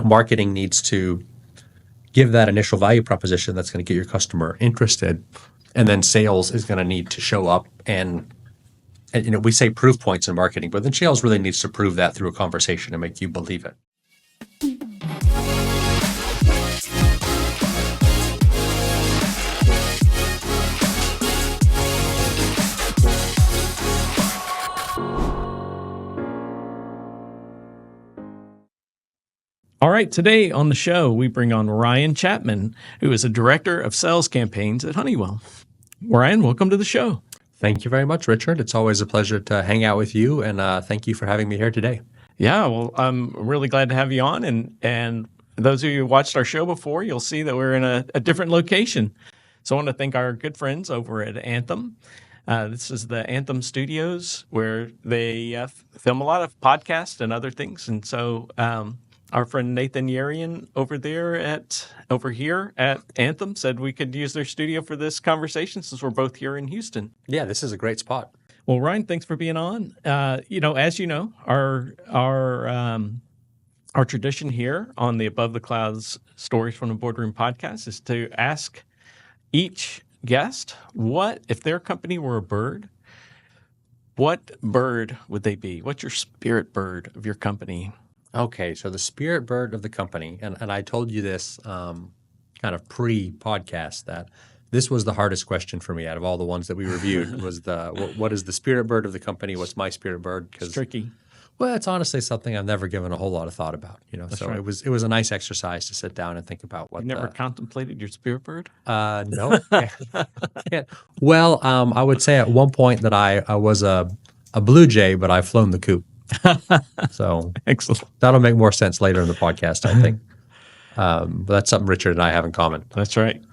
marketing needs to give that initial value proposition that's going to get your customer interested, and then sales is going to need to show up and we say proof points in marketing, but then sales really needs to prove that through a conversation and make you believe it. All right, today on the show, we bring on Ryan Chapman, who is a director of sales campaigns at Honeywell. Ryan, welcome to the show. Thank you very much, Richard. It's always a pleasure to hang out with you, and thank you for having me here today. Yeah, well, I'm really glad to have you on, and those of you who watched our show before, you'll see that we're in a different location. So I want to thank our good friends over at Anthem. This is the Anthem Studios, where they film a lot of podcasts and other things, and so our friend Nathan Yerian over here at Anthem said we could use their studio for this conversation since we're both here in Houston. Yeah, this is a great spot. Well, Ryan, thanks for being on. As you know, our tradition here on the Above the Clouds Stories from the Boardroom podcast is to ask each guest what if their company were a bird, what bird would they be? What's your spirit bird of your company? Okay, so the spirit bird of the company, and I told you this kind of pre-podcast that this was the hardest question for me out of all the ones that we reviewed was what is the spirit bird of the company? What's my spirit bird? It's tricky. Well, it's honestly something I've never given a whole lot of thought about. That's so right. it was a nice exercise to sit down and think about what. You never contemplated your spirit bird? No. Yeah. Well, I would say at one point that I was a blue jay, but I've flown the coop. So excellent. That'll make more sense later in the podcast, I think. But that's something Richard and I have in common. That's right.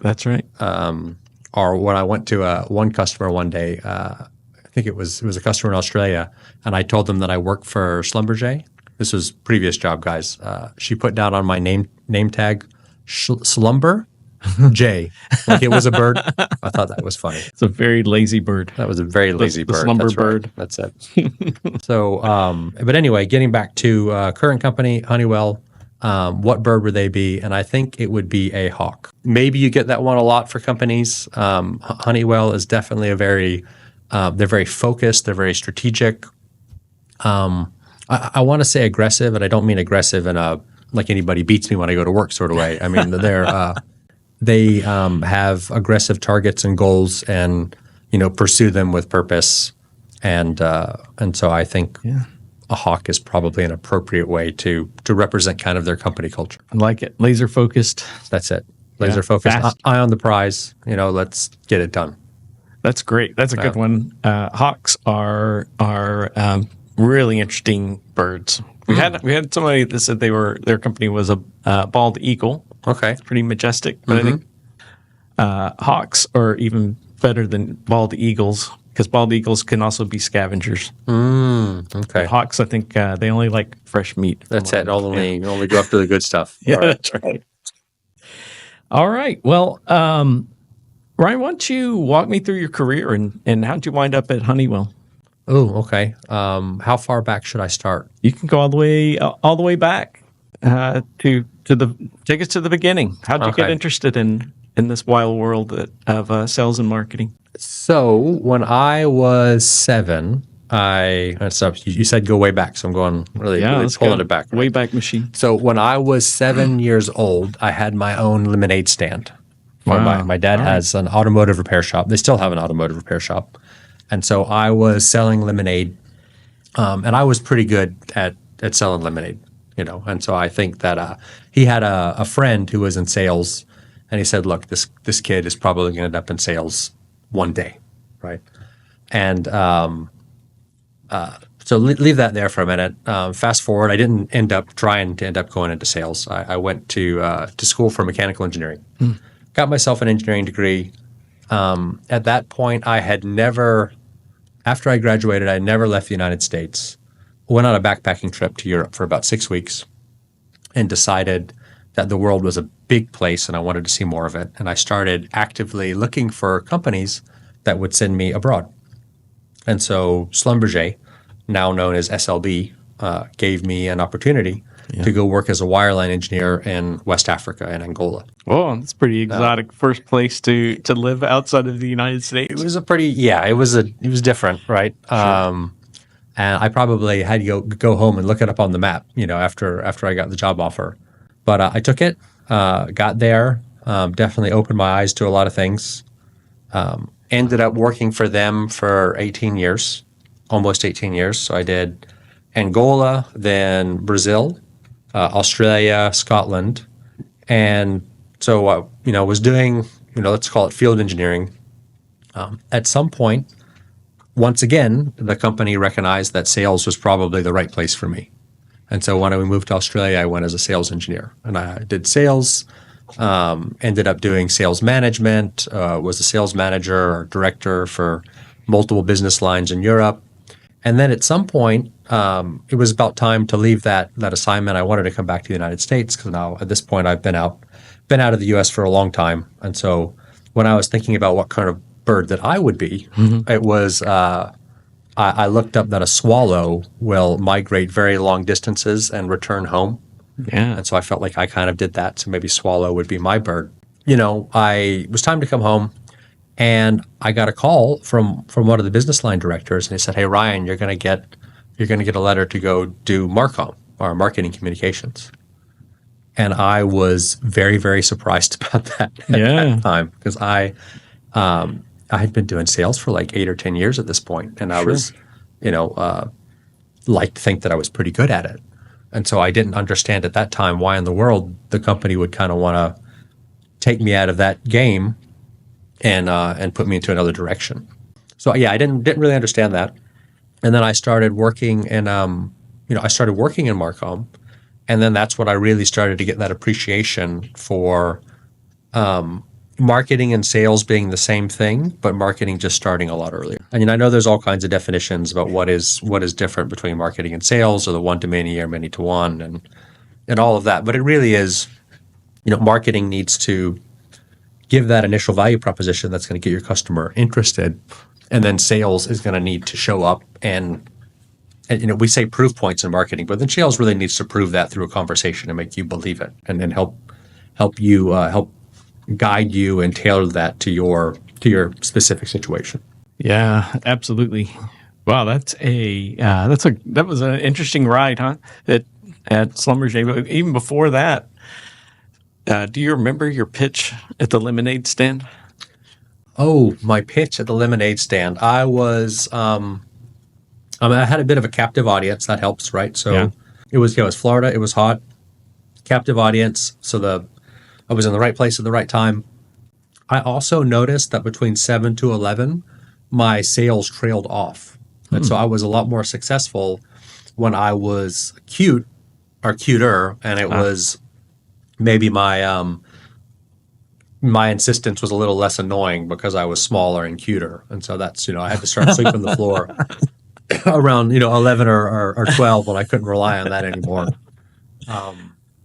Or when I went to one customer one day, I think it was a customer in Australia, and I told them that I work for Schlumberger. This was previous job, guys. She put down on my name tag, Slumber Jay, like it was a bird. I thought that was funny. It's a very lazy bird. That was a very lazy bird. Slumber That's bird. Right. That's it. So, but anyway, getting back to current company, Honeywell, what bird would they be? And I think it would be a hawk. Maybe you get that one a lot for companies. Honeywell is definitely they're very focused. They're very strategic. I want to say aggressive, and I don't mean aggressive in a like anybody beats me when I go to work sort of way. I mean, they have aggressive targets and goals, and pursue them with purpose, and so I think a hawk is probably an appropriate way to represent kind of their company culture. I like it. Laser focused. That's it. Laser focused. Fast. Eye on the prize. Let's get it done. That's great. That's a good one. Hawks are really interesting birds. We had somebody that said their company was a bald eagle. Okay. It's pretty majestic. But I think hawks are even better than bald eagles because bald eagles can also be scavengers. Okay. But hawks, I think they only like fresh meat. That's it. Only go after the good stuff. Yeah, that's right. All right. Well, Ryan, why don't you walk me through your career and how'd you wind up at Honeywell? Oh, okay. How far back should I start? You can go all the way back take us to the beginning. How'd you get interested in this wild world of sales and marketing? So when I was 7, you said go way back, so I'm going really pulling it back. Right? Way back machine. So when I was 7 years old, I had my own lemonade stand. Wow. My dad has an automotive repair shop. They still have an automotive repair shop. And so I was selling lemonade, and I was pretty good at selling lemonade, And so I think that he had a friend who was in sales, and he said, look, this kid is probably going to end up in sales one day, right? And so leave that there for a minute. Fast forward, I didn't end up going into sales. I went to school for mechanical engineering. Got myself an engineering degree. At that point, after I graduated, I never left the United States. Went on a backpacking trip to Europe for about 6 weeks and decided that the world was a big place and I wanted to see more of it. And I started actively looking for companies that would send me abroad. And so Schlumberger, now known as SLB, gave me an opportunity to go work as a wireline engineer in West Africa and Angola. Oh, that's pretty exotic. First place to live outside of the United States. It was it was different, right? Sure. And I probably had to go home and look it up on the map, after I got the job offer. But I took it, got there, definitely opened my eyes to a lot of things. Ended up working for them for 18 years, almost 18 years. So I did Angola, then Brazil, Australia, Scotland. And so, was doing, let's call it field engineering. At some point, once again, the company recognized that sales was probably the right place for me. And so when we moved to Australia, I went as a sales engineer. And I did sales, ended up doing sales management, was a sales manager or director for multiple business lines in Europe. And then at some point, it was about time to leave that assignment. I wanted to come back to the United States because now at this point I've been out of the U.S. for a long time. And so when I was thinking about what kind of bird that I would be, it was I looked up that a swallow will migrate very long distances and return home. Yeah. And so I felt like I kind of did that. So maybe swallow would be my bird. It was time to come home. And I got a call from one of the business line directors, and he said, "Hey Ryan, you're going to get a letter to go do Marcom, or marketing communications." And I was very, very surprised about that at that time because I had been doing sales for like 8 or 10 years at this point, and I was, like to think that I was pretty good at it. And so I didn't understand at that time why in the world the company would kind of want to take me out of that game and put me into another direction. So yeah, I didn't really understand that. And then I started working in Marcom, and then that's when I really started to get that appreciation for marketing and sales being the same thing, but marketing just starting a lot earlier. And I know there's all kinds of definitions about what is different between marketing and sales, or the one to many or many to one, and all of that. But it really is, marketing needs to give that initial value proposition that's going to get your customer interested, and then sales is going to need to show up and we say proof points in marketing, but then sales really needs to prove that through a conversation and make you believe it, and then help guide you and tailor that to your specific situation. Yeah, absolutely. Wow, that was an interesting ride, huh? At Schlumberger. But even before that, do you remember your pitch at the lemonade stand? Oh, my pitch at the lemonade stand. I was, I had a bit of a captive audience. That helps, right? So it was Florida. It was hot, captive audience. So I was in the right place at the right time. I also noticed that between 7 to 11, my sales trailed off. And so I was a lot more successful when I was cute or cuter, and it was maybe my insistence was a little less annoying because I was smaller and cuter. And so that's, I had to start sweeping the floor around, 11 or 12 when I couldn't rely on that anymore.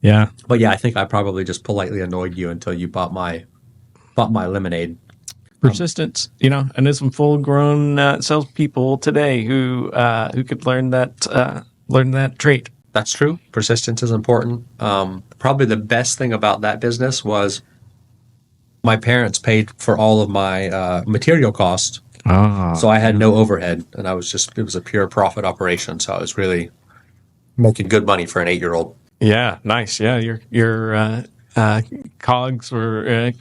Yeah. But yeah, I think I probably just politely annoyed you until you bought my lemonade. Persistence, and there's some full-grown salespeople today who could learn that trait. That's true. Persistence is important. Probably the best thing about that business was my parents paid for all of my material cost. So I had no overhead, and it was a pure profit operation. So I was really making good money for an 8-year-old. Yeah, nice. Yeah, your COGS were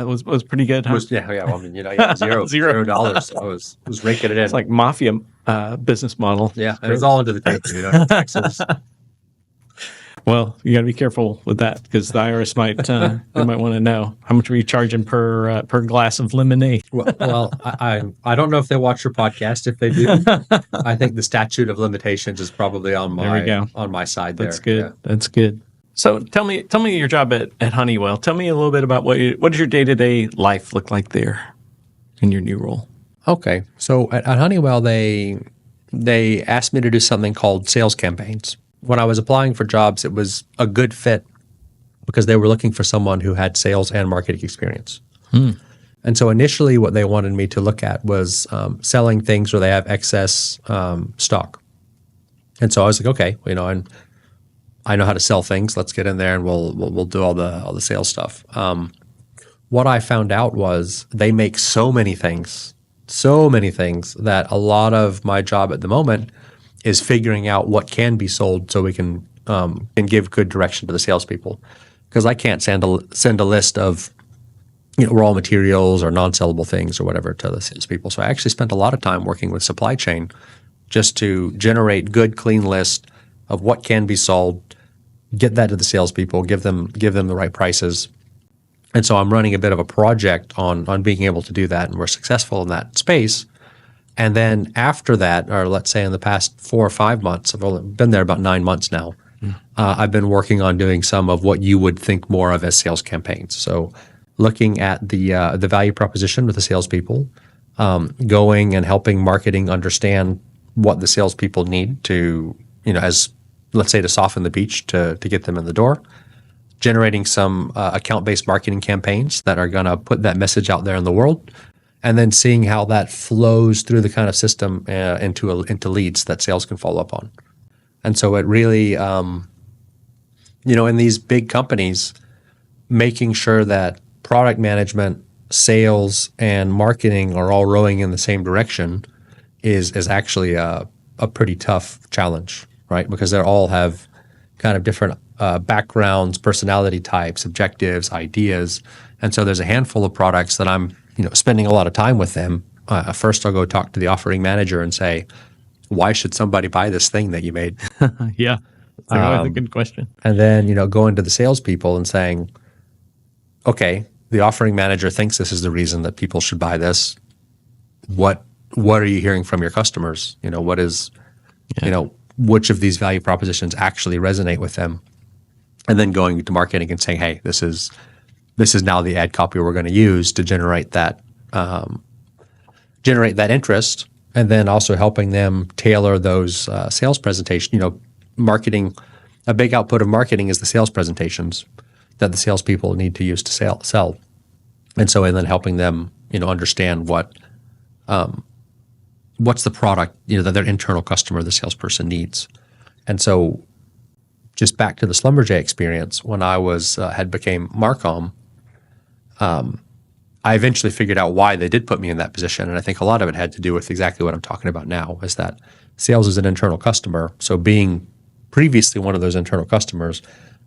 was pretty good, huh? Well, $0. I was raking it in. It's like mafia business model. Yeah, and it was all into the paper, taxes. Well, you got to be careful with that because the IRS might want to know how much were you charging per glass of lemonade. Well, I don't know if they watch your podcast. If they do, I think the statute of limitations is probably on my side. That's there. good. Yeah. That's good. So tell me your job at Honeywell. Tell me a little bit about what does your day-to-day life look like there in your new role? Okay, so at Honeywell, they asked me to do something called sales campaigns. When I was applying for jobs, it was a good fit because they were looking for someone who had sales and marketing experience. And so initially what they wanted me to look at was selling things where they have excess stock. And so I was like, okay, and I know how to sell things. Let's get in there and we'll do all the sales stuff. What I found out was they make so many things that a lot of my job at the moment is figuring out what can be sold so we can give good direction to the salespeople. Because I can't send a list of raw materials or non-sellable things or whatever to the salespeople. So I actually spent a lot of time working with supply chain just to generate good, clean list of what can be sold, get that to the salespeople, give them the right prices. And so I'm running a bit of a project on being able to do that, and we're successful in that space. And then after that, or let's say in the past 4 or 5 months, I've only been there about 9 months now, I've been working on doing some of what you would think more of as sales campaigns. So looking at the value proposition with the salespeople, going and helping marketing understand what the salespeople need to, as let's say to soften the beach to get them in the door, generating some account-based marketing campaigns that are going to put that message out there in the world, and then seeing how that flows through the kind of system into leads that sales can follow up on. And so it really, in these big companies, making sure that product management, sales, and marketing are all rowing in the same direction is actually a pretty tough challenge, right? Because they all have kind of different backgrounds, personality types, objectives, ideas. And so there's a handful of products that I'm spending a lot of time with them. First, I'll go talk to the offering manager and say, why should somebody buy this thing that you made? Yeah, that's a good question. And then, going to the salespeople and saying, okay, the offering manager thinks this is the reason that people should buy this. What are you hearing from your customers? Which of these value propositions actually resonate with them? And then going to marketing and saying, hey, this is now the ad copy we're going to use to generate that interest. And then also helping them tailor those sales presentations. Marketing, a big output of marketing is the sales presentations that the salespeople need to use to sell. And then helping them, understand what's the product, that their internal customer, the salesperson needs. And so just back to the Schlumberger experience, when I had became Marcom, I eventually figured out why they did put me in that position. And I think a lot of it had to do with exactly what I'm talking about now, is that sales is an internal customer. So being previously one of those internal customers,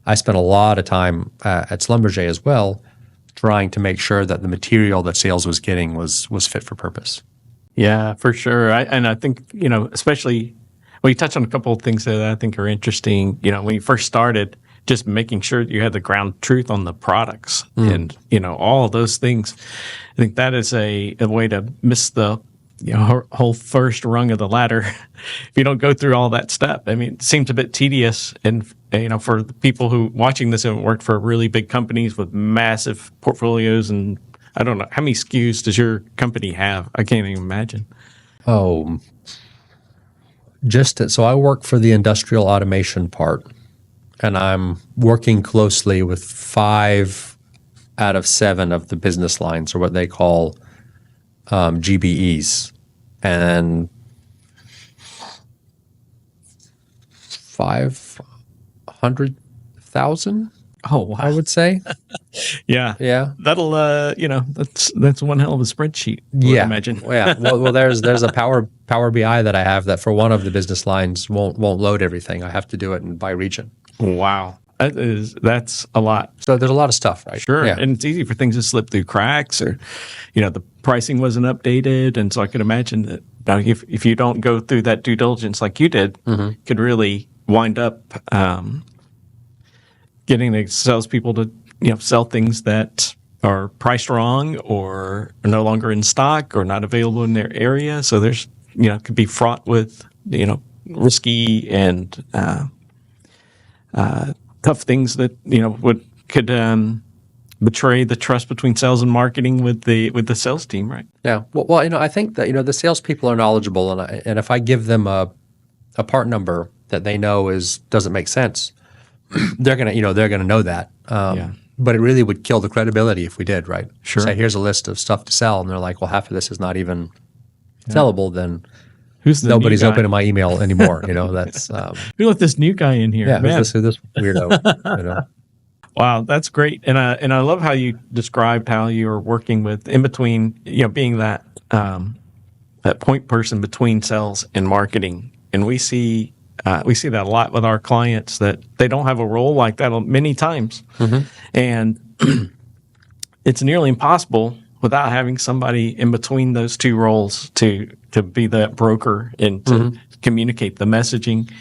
I spent a lot of time at Schlumberger as well, trying to make sure that the material that sales was getting was fit for purpose. Yeah, for sure. I think, especially when you touch on a couple of things that I think are interesting, when you first started, just making sure that you had the ground truth on the products and, all of those things. I think that is a way to miss the whole first rung of the ladder if you don't go through all that step. I mean, it seems a bit tedious. And, for the people who watching this and worked for really big companies with massive portfolios, and I don't know, how many SKUs does your company have? I can't even imagine. Oh, so I work for the industrial automation part. And I'm working closely with 5 out of 7 of the business lines, or what they call GBEs, and 500,000. Oh, wow. I would say. Yeah. That'll that's one hell of a spreadsheet. I would imagine. Yeah. Well, there's a Power BI that I have that for one of the business lines won't load everything. I have to do it by region. Wow. That's a lot. So there's a lot of stuff, right? Sure. Yeah. And it's easy for things to slip through cracks, or, the pricing wasn't updated. And so I could imagine that if you don't go through that due diligence like you did, could really wind up getting the salespeople to, sell things that are priced wrong or are no longer in stock or not available in their area. So there's, could be fraught with, risky and tough things that could betray the trust between sales and marketing with the sales team, right? Yeah. Well, I think that the salespeople are knowledgeable, and if I give them a part number that they know doesn't make sense, they're gonna know that. But it really would kill the credibility if we did, right? Sure. Say, here's a list of stuff to sell, and they're like, well, half of this is not even sellable. Then Who's the nobody's new guy? opening my email anymore. That's Who let this new guy in here? yeah. Man. Who this weirdo? Wow, that's great, and I love how you described how you're working with in between, being that that point person between sales and marketing, and we see that a lot with our clients that they don't have a role like that many times, and it's nearly impossible without having somebody in between those two roles to be that broker and to communicate the messaging.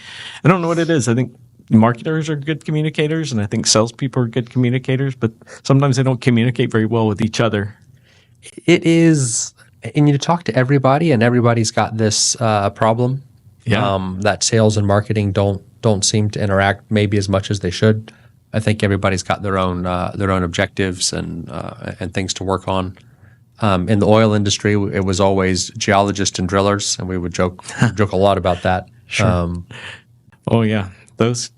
I don't know what it is. I think marketers are good communicators, and I think salespeople are good communicators, but sometimes they don't communicate very well with each other. It is, and you talk to everybody, and everybody's got this problem. Yeah. That sales and marketing don't seem to interact maybe as much as they should. I think everybody's got their own objectives and things to work on. In the oil industry, it was always geologists and drillers, and we would joke a lot about that. Sure. Oh yeah. Those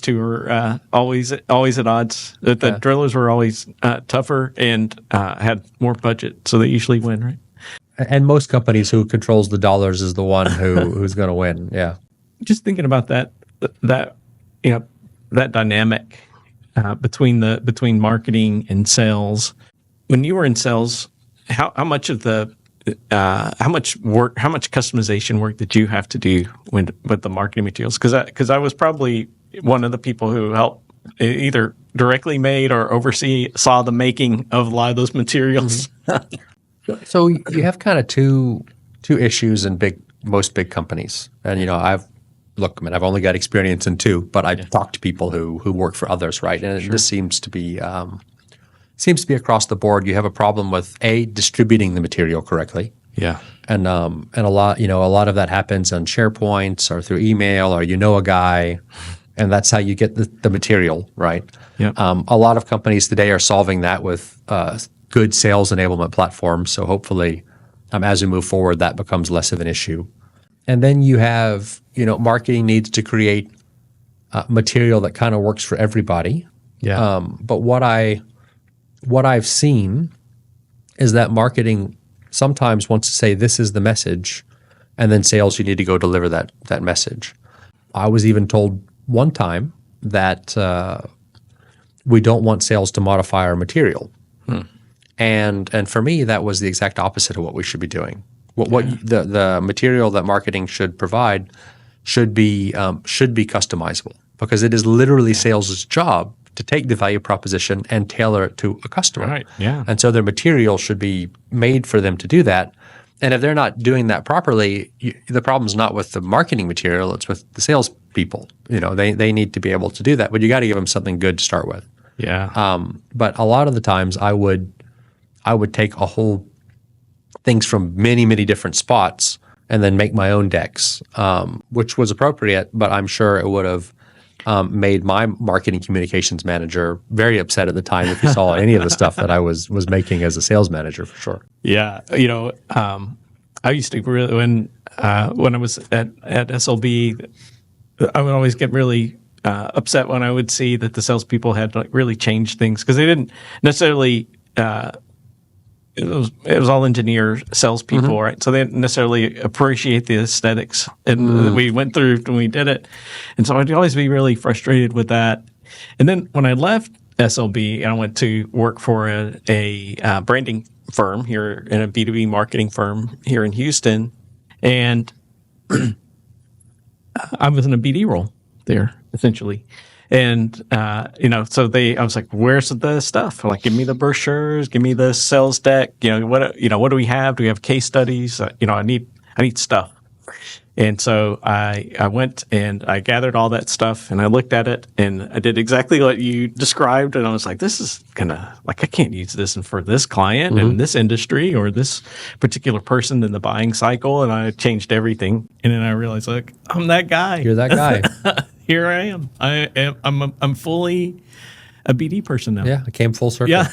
two were always at odds. The drillers were always tougher and had more budget, so they usually win, right? And most companies, who controls the dollars is the one who's going to win. Yeah. Just thinking about that dynamic between marketing and sales. When you were in sales, how much customization work did you have to do with the marketing materials? Because I was probably one of the people who helped either directly made or saw the making of a lot of those materials. So you have kind of two issues in most big companies, and I've only got experience in two, but I talk to people who work for others, right? And this seems to be across the board. You have a problem with distributing the material correctly. Yeah. And a lot of that happens on SharePoints or through email, or a guy, and that's how you get the material, right? Yeah. A lot of companies today are solving that with good sales enablement platforms. So hopefully, as we move forward, that becomes less of an issue. And then you have, marketing needs to create material that kind of works for everybody. Yeah. But what I've seen is that marketing sometimes wants to say, this is the message, and then sales, you need to go deliver that message. I was even told one time that we don't want sales to modify our material. And for me, that was the exact opposite of what we should be doing. The material that marketing should provide should be customizable, because it is literally sales' job to take the value proposition and tailor it to a customer. Right. Yeah. And so their material should be made for them to do that. And if they're not doing that properly, the problem's not with the marketing material; it's with the sales people. They need to be able to do that, but you got to give them something good to start with. Yeah. But a lot of the times, I would take a whole things from many, many different spots and then make my own decks, which was appropriate, but I'm sure it would have made my marketing communications manager very upset at the time if he saw any of the stuff that I was making as a sales manager, for sure. Yeah. I used to really, when I was at SLB, I would always get really upset when I would see that the salespeople had really changed things, because they didn't necessarily. It was all engineer salespeople, right? So they didn't necessarily appreciate the aesthetics, and we went through when we did it, and so I'd always be really frustrated with that. And then when I left SLB, I went to work for a branding firm here, in a B2B marketing firm here in Houston, and I was in a BD role there essentially. And, so I was like, where's the stuff? Like, give me the brochures, give me the sales deck. What do we have? Do we have case studies? I need stuff. And so I went and I gathered all that stuff, and I looked at it, and I did exactly what you described. And I was like, this is I can't use this for this client and this industry or this particular person in the buying cycle. And I changed everything. And then I realized, look, I'm that guy. You're that guy. Here I am. I'm fully a BD person now. Yeah, I came full circle. Yeah.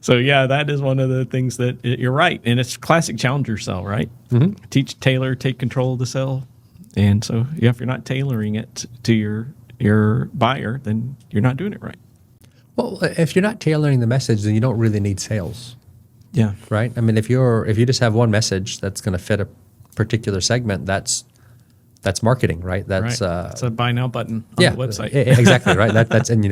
So that is one of the things that you're right, and it's classic challenger sell, right? Mm-hmm. Teach, tailor, take control of the sell, and so if you're not tailoring it to your buyer, then you're not doing it right. Well, if you're not tailoring the message, then you don't really need sales. Yeah. Right. I mean, if you just have one message that's going to fit particular segment, that's marketing, right? That's Right. It's a buy now button on the website. exactly right. That's in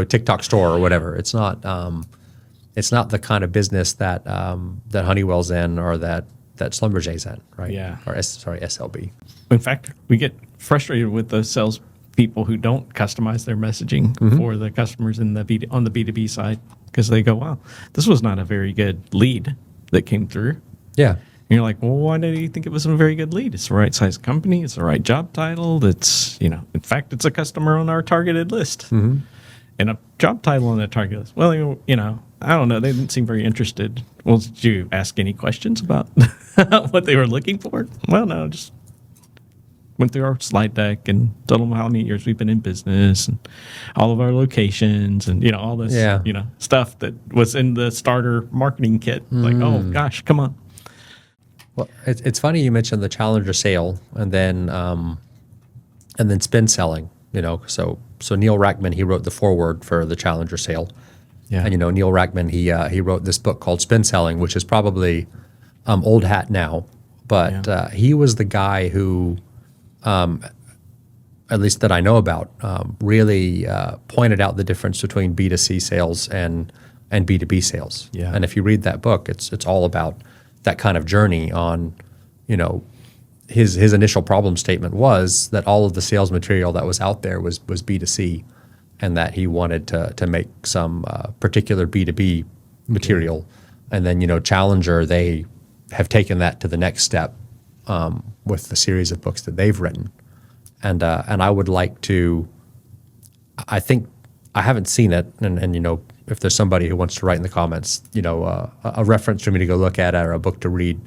TikTok store or whatever. It's not the kind of business that that Honeywell's in or that Schlumberger's in, right? Yeah. Or SLB. In fact, we get frustrated with the sales people who don't customize their messaging for the customers on the B2B side, because they go, wow, this was not a very good lead that came through. Yeah. And you're like, well, why did you think it was a very good lead? It's the right size company. It's the right job title. It's, in fact, it's a customer on our targeted list. And a job title on that target list. Well, I don't know. They didn't seem very interested. Well, did you ask any questions about what they were looking for? Well, no, just went through our slide deck and told them how many years we've been in business and all of our locations and, all this, stuff that was in the starter marketing kit. Like, oh, gosh, come on. Well, it's funny you mentioned the Challenger sale and then spin selling. So Neil Rackman, he wrote the foreword for the Challenger sale. Yeah. And Neil Rackman, he wrote this book called Spin Selling, which is probably old hat now, but he was the guy who, at least that I know about, really pointed out the difference between B2C sales and B2B sales. Yeah. And if you read that book, it's all about that kind of journey on, his initial problem statement was that all of the sales material that was out there was B2C, and that he wanted to make some particular B2B material. And then, Challenger, they have taken that to the next step with the series of books that they've written. And I would like to, I think, I haven't seen it, and if there's somebody who wants to write in the comments, a reference for me to go look at or a book to read,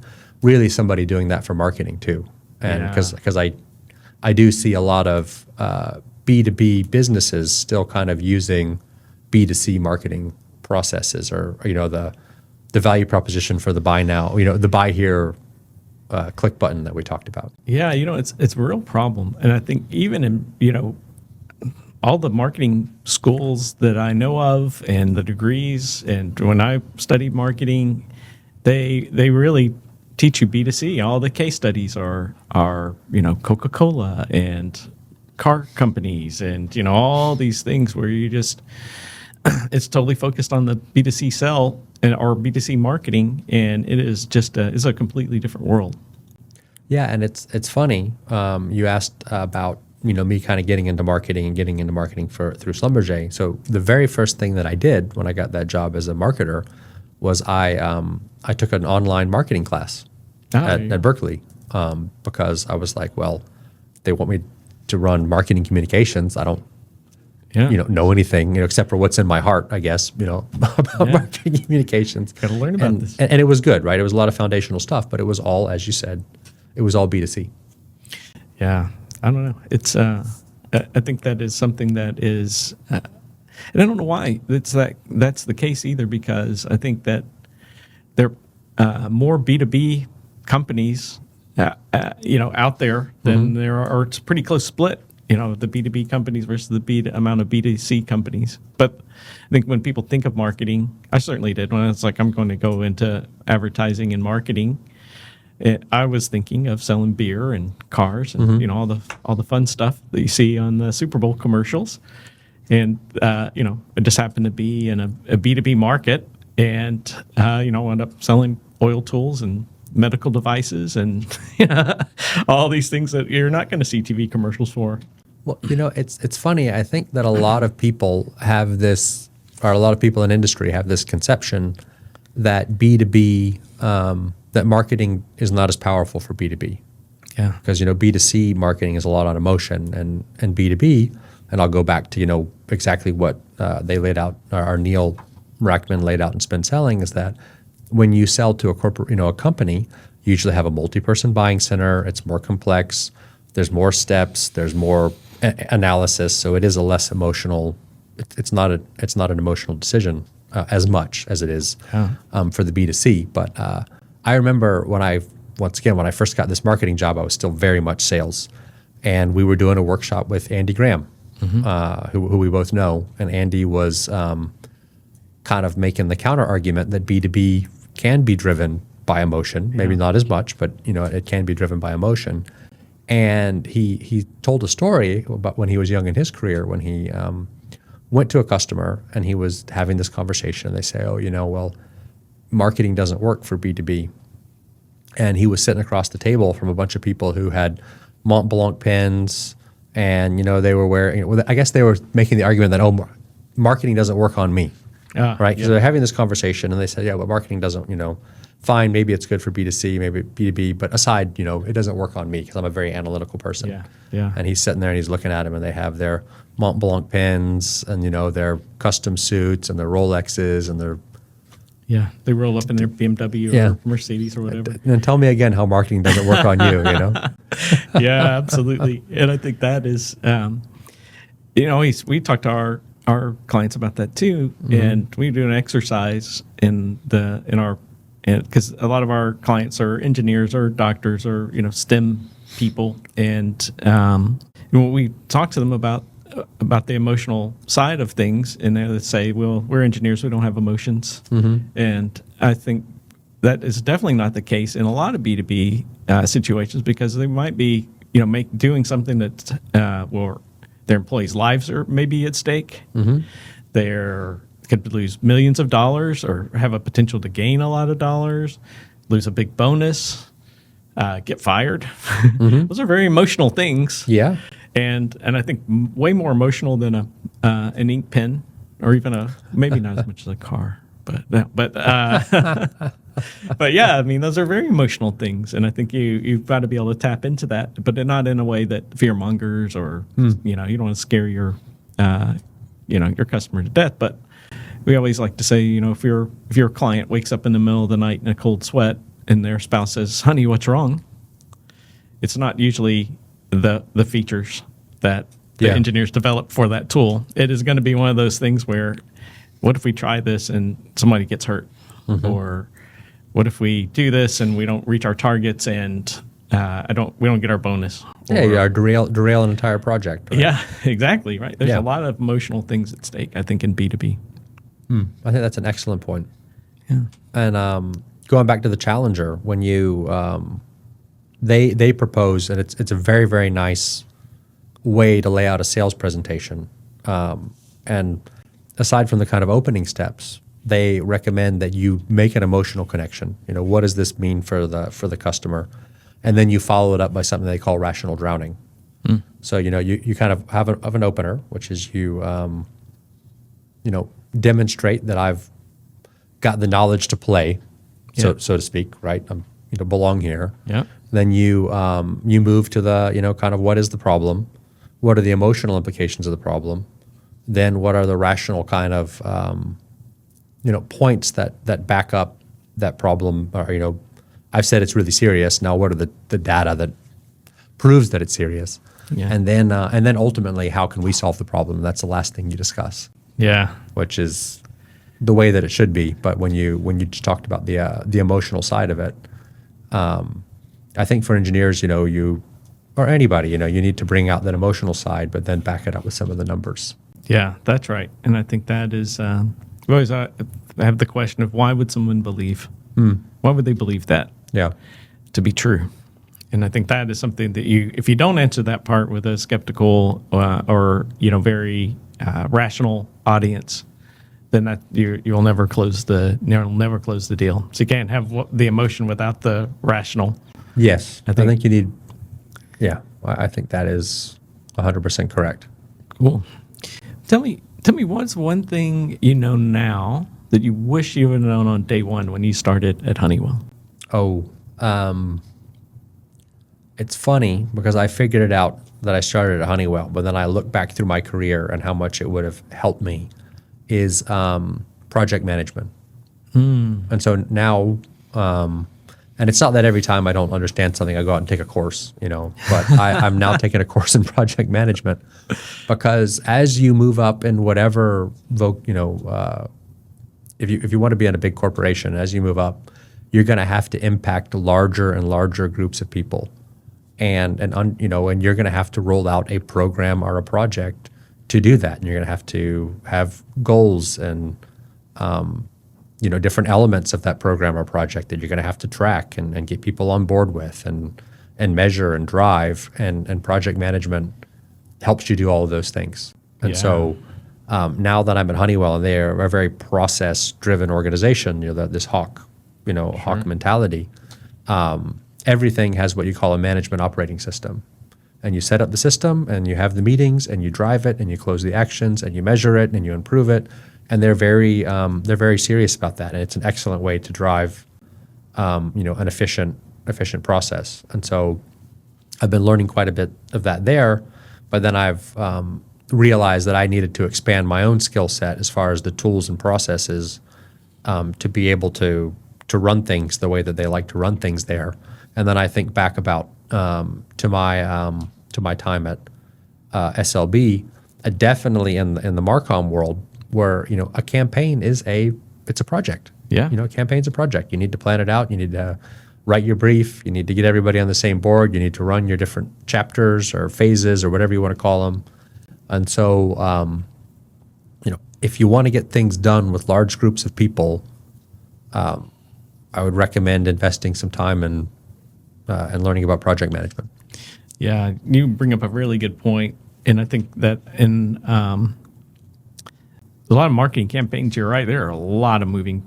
really somebody doing that for marketing too. And because I do see a lot of B2B businesses still kind of using B2C marketing processes or the value proposition for the buy now, the buy here click button that we talked about. Yeah, it's a real problem. And I think even in, all the marketing schools that I know of and the degrees, and when I studied marketing, they really teach you B2C. All the case studies are Coca-Cola and car companies and, all these things where you just, it's totally focused on the B2C sell or B2C marketing, and it is just it's a completely different world. Yeah, and it's funny. You asked about me kind of getting into marketing through Schlumberger. So the very first thing that I did when I got that job as a marketer was I took an online marketing class at Berkeley because I was like, well, they want me to run marketing communications. I don't know anything, except for what's in my heart, I guess, about marketing communications. Got to learn about this. And it was good, right? It was a lot of foundational stuff, but it was all, as you said, it was all B2C. Yeah. I don't know. It's, I think that is something that is, and I don't know why that's the case either, because I think that there are more B2B companies, out there than there are, or it's a pretty close split. The B2B companies versus the amount of B2C companies. But I think when people think of marketing, I certainly did. When it's like, I'm going to go into advertising and marketing, I was thinking of selling beer and cars and, all the fun stuff that you see on the Super Bowl commercials. And, it just happened to be in a B2B market and, wound up selling oil tools and medical devices and all these things that you're not going to see TV commercials for. Well, it's funny. I think that a lot of people have this, or a lot of people in industry have this conception that B2B, that marketing is not as powerful for B2B. Yeah. Because, B2C marketing is a lot on emotion and B2B, and I'll go back to, exactly what they laid out, or Neil Rackman laid out in Spin Selling, is that when you sell to a corporate, a company, you usually have a multi-person buying center. It's more complex. There's more steps. There's more analysis. So it is a less emotional. It's not an emotional decision as much as it is for the B2C. But I remember when I first got this marketing job, I was still very much sales, and we were doing a workshop with Andy Graham, who we both know, and Andy was kind of making the counter argument that B2B can be driven by emotion, maybe not as much, but it can be driven by emotion. And he told a story about when he was young in his career, when he went to a customer and he was having this conversation. And they say, well, marketing doesn't work for B2B. And he was sitting across the table from a bunch of people who had Mont Blanc pens, and they were wearing. I guess they were making the argument that marketing doesn't work on me, right? So they're having this conversation, and they said, but marketing doesn't. Fine, maybe it's good for B2C, maybe B2B, but aside, it doesn't work on me because I'm a very analytical person. Yeah. And he's sitting there and he's looking at him, and they have their Mont Blanc pens, and their custom suits and their Rolexes and their. Yeah, they roll up in their BMW or Mercedes or whatever. And tell me again how marketing doesn't work on you, Yeah, absolutely. And I think that is, we talk to our clients about that too, and we do an exercise because a lot of our clients are engineers or doctors or STEM people, and when we talk to them about the emotional side of things, and they say, well, we're engineers, we don't have emotions. And I think that is definitely not the case in a lot of B2B situations, because they might be, doing something that their employees' lives are maybe at stake. They're could lose millions of dollars or have a potential to gain a lot of dollars, lose a big bonus, get fired. Those are very emotional things. Yeah. And I think way more emotional than an ink pen, or even maybe not as much as a car, but yeah, I mean, those are very emotional things, and I think you've got to be able to tap into that, but not in a way that fear mongers or you don't want to scare your your customer to death. But we always like to say, if your client wakes up in the middle of the night in a cold sweat and their spouse says, "Honey, what's wrong?" It's not usually the features that the engineers develop for that tool. It is going to be one of those things where, what if we try this and somebody gets hurt? Or what if we do this and we don't reach our targets and we don't get our bonus? Or derail an entire project. Right? Yeah, exactly. Right. There's a lot of emotional things at stake, I think, in B2B. I think that's an excellent point. Yeah. And going back to the Challenger, when you they propose, and it's a very, very nice way to lay out a sales presentation. And aside from the kind of opening steps, they recommend that you make an emotional connection. What does this mean for the customer? And then you follow it up by something they call rational drowning. So you kind of have an opener, which is you demonstrate that I've got the knowledge to play, so to speak, right? I'm belong here. Yeah. Then you move to the kind of what is the problem, what are the emotional implications of the problem, then what are the rational kind of points that back up that problem, or I've said it's really serious. Now what are the data that proves that it's serious? Yeah. And then ultimately, how can we solve the problem? That's the last thing you discuss. Yeah. Which is the way that it should be. But when you just talked about the emotional side of it, I think for engineers, or anybody, you need to bring out that emotional side, but then back it up with some of the numbers. Yeah, that's right. And I think that is, we always have the question of why would someone believe? Why would they believe that? Yeah. To be true. And I think that is something that if you don't answer that part with a skeptical or very rational audience, then that you'll never close the deal. So you can't have the emotion without the rational. Yes, I think you need. Yeah, I think that is 100% correct. Cool. Tell me, what's one thing now that you wish you would have known on day one when you started at Honeywell? Oh, it's funny because I figured it out that I started at Honeywell, but then I look back through my career and how much it would have helped me is project management. And so now, and it's not that every time I don't understand something, I go out and take a course, but I'm now taking a course in project management because as you move up in whatever, if you want to be in a big corporation, as you move up, you're going to have to impact larger and larger groups of people. And you're going to have to roll out a program or a project to do that. And you're going to have goals and different elements of that program or project that you're going to have to track and get people on board with and measure and drive, and project management helps you do all of those things. And so now that I'm at Honeywell, and they're a very process-driven organization, this hawk mentality, everything has what you call a management operating system. And you set up the system, and you have the meetings, and you drive it, and you close the actions, and you measure it, and you improve it. And they're very serious about that, and it's an excellent way to drive, an efficient process. And so, I've been learning quite a bit of that there. But then I've realized that I needed to expand my own skill set as far as the tools and processes to be able to run things the way that they like to run things there. And then I think back about to my time at SLB, definitely in the Marcom world, where a campaign it's a project. Yeah. A campaign's a project. You need to plan it out. You need to write your brief. You need to get everybody on the same board. You need to run your different chapters or phases or whatever you want to call them. And so, if you want to get things done with large groups of people, I would recommend investing some time and learning about project management. Yeah, you bring up a really good point, and I think that in a lot of marketing campaigns, you're right. There are a lot of moving,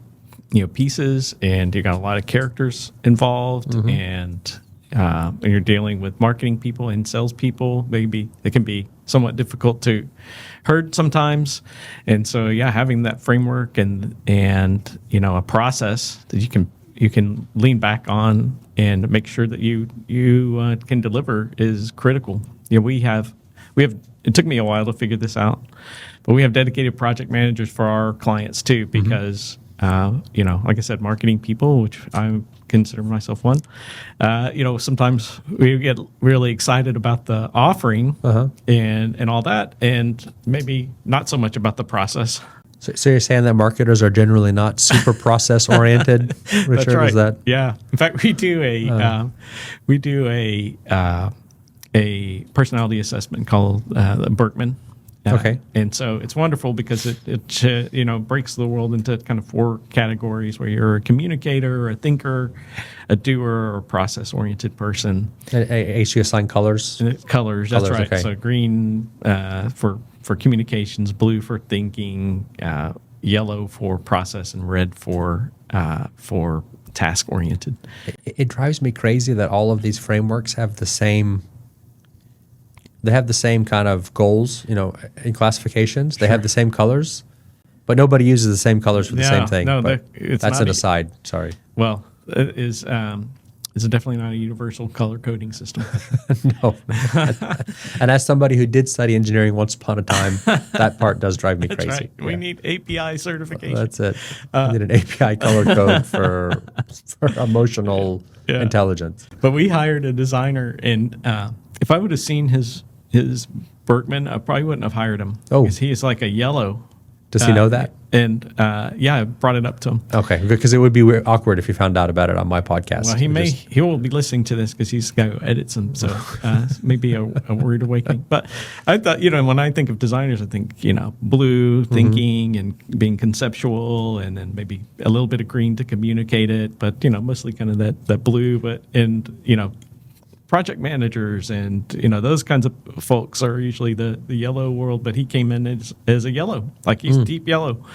pieces, and you got a lot of characters involved, and you're dealing with marketing people and salespeople. Maybe it can be somewhat difficult to herd sometimes, and so having that framework and a process that you can lean back on and make sure that you can deliver is critical. We have. It took me a while to figure this out, but we have dedicated project managers for our clients too, because like I said, marketing people, which I consider myself one. Sometimes we get really excited about the offering and all that, and maybe not so much about the process. So you're saying that marketers are generally not super process oriented, Richard? That's right. Is that? Yeah. In fact, we do a personality assessment called Berkman. Okay. And so it's wonderful because it breaks the world into kind of 4 categories, where you're a communicator, a thinker, a doer, or a process-oriented person. You assign colors? Colors, that's right. Okay. So green for communications, blue for thinking, yellow for process, and red for task-oriented. It drives me crazy that all of these frameworks have the same. They have the same kind of goals, in classifications. They have the same colors, but nobody uses the same colors for the same thing. No, but it's that's not an aside. Sorry. Well, it is. It's definitely not a universal color coding system. No. And as somebody who did study engineering once upon a time, that part does drive me That's crazy. right. We need API certification. That's it. We need an API color code for emotional intelligence. But we hired a designer, and if I would have seen his Berkman, I probably wouldn't have hired him. Oh. Because he is like a yellow. Does he know that? And I brought it up to him. Okay, because it would be awkward if he found out about it on my podcast. Well, he will be listening to this because he's got to edit them, so maybe a rude awakening. But I thought, when I think of designers, I think, blue thinking and being conceptual, and then maybe a little bit of green to communicate it, but, mostly kind of that blue, project managers and those kinds of folks are usually the yellow world, but he came in as a yellow, like he's deep yellow,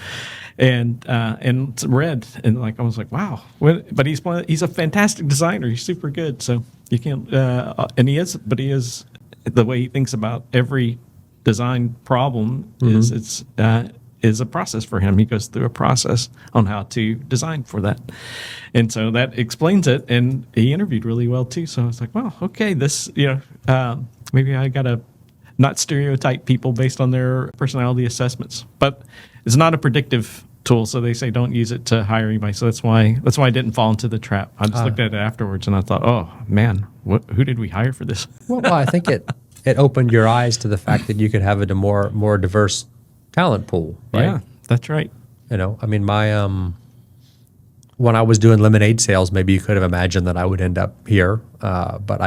and it's red, and I was like, wow. But he's a fantastic designer. He's super good. So you can't, and he is the way he thinks about every design problem is a process for him. He goes through a process on how to design for that. And so that explains it. And he interviewed really well too. So I was like, well, okay, this, maybe I got to not stereotype people based on their personality assessments, but it's not a predictive tool. So they say, don't use it to hire anybody. So that's why I didn't fall into the trap. I just looked at it afterwards and I thought, oh man, who did we hire for this? Well, I think it opened your eyes to the fact that you could have a more diverse talent pool, right? Yeah, that's right. When I was doing lemonade sales, maybe you could have imagined that I would end up here, but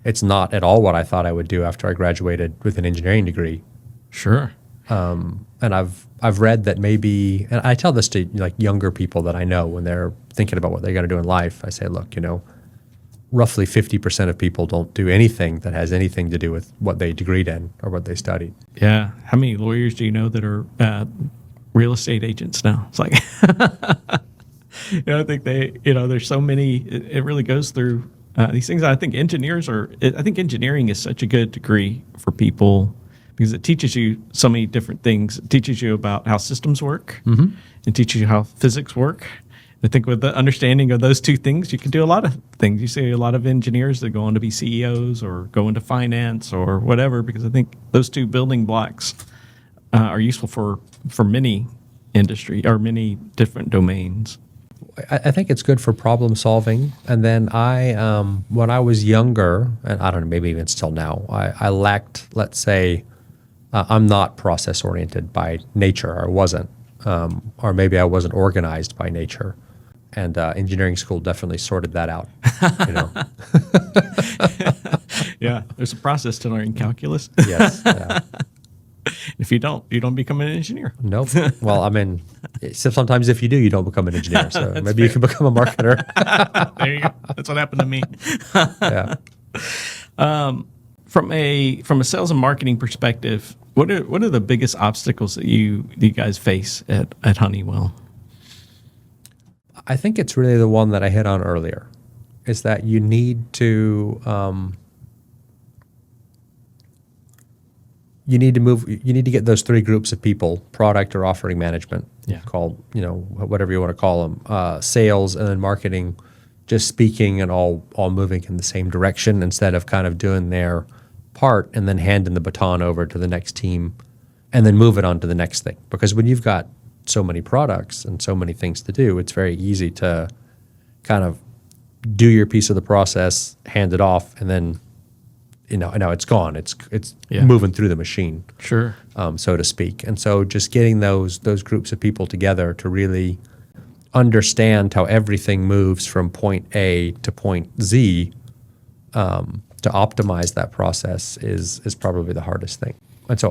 it's not at all what I thought I would do after I graduated with an engineering degree. Sure. And I've read that maybe, and I tell this to like younger people that I know when they're thinking about what they're going to do in life. I say, look, roughly 50% of people don't do anything that has anything to do with what they degreed in or what they studied. Yeah. How many lawyers do you know that are real estate agents now? It's like, I think there's so many, it really goes through these things. I think engineering is such a good degree for people because it teaches you so many different things. It teaches you about how systems work. Mm-hmm. It teaches you how physics work. I think with the understanding of those two things, you can do a lot of things. You see a lot of engineers that go on to be CEOs or go into finance or whatever, because I think those two building blocks are useful for many industry or many different domains. I think it's good for problem solving. And then when I was younger, and I don't know, maybe even still now, I lacked, let's say, I'm not process oriented by nature, or wasn't, or maybe I wasn't organized by nature. And engineering school definitely sorted that out. Yeah, there's a process to learning calculus. Yes. Yeah. If you don't become an engineer. Nope. Well, I mean, sometimes if you do, you don't become an engineer. So maybe fair. You can become a marketer. There you go. That's what happened to me. Yeah. From a sales and marketing perspective, what are the biggest obstacles that you guys face at Honeywell? I think it's really the one that I hit on earlier, is that you need to get those three groups of people: product or offering management, called whatever you want to call them, sales, and then marketing, just speaking and all moving in the same direction instead of kind of doing their part and then handing the baton over to the next team and then move it on to the next thing. Because when you've got so many products and so many things to do, it's very easy to kind of do your piece of the process, hand it off, and then now it's gone. It's moving through the machine, Sure. So to speak. And so just getting those groups of people together to really understand how everything moves from point A to point Z, to optimize that process is probably the hardest thing. And so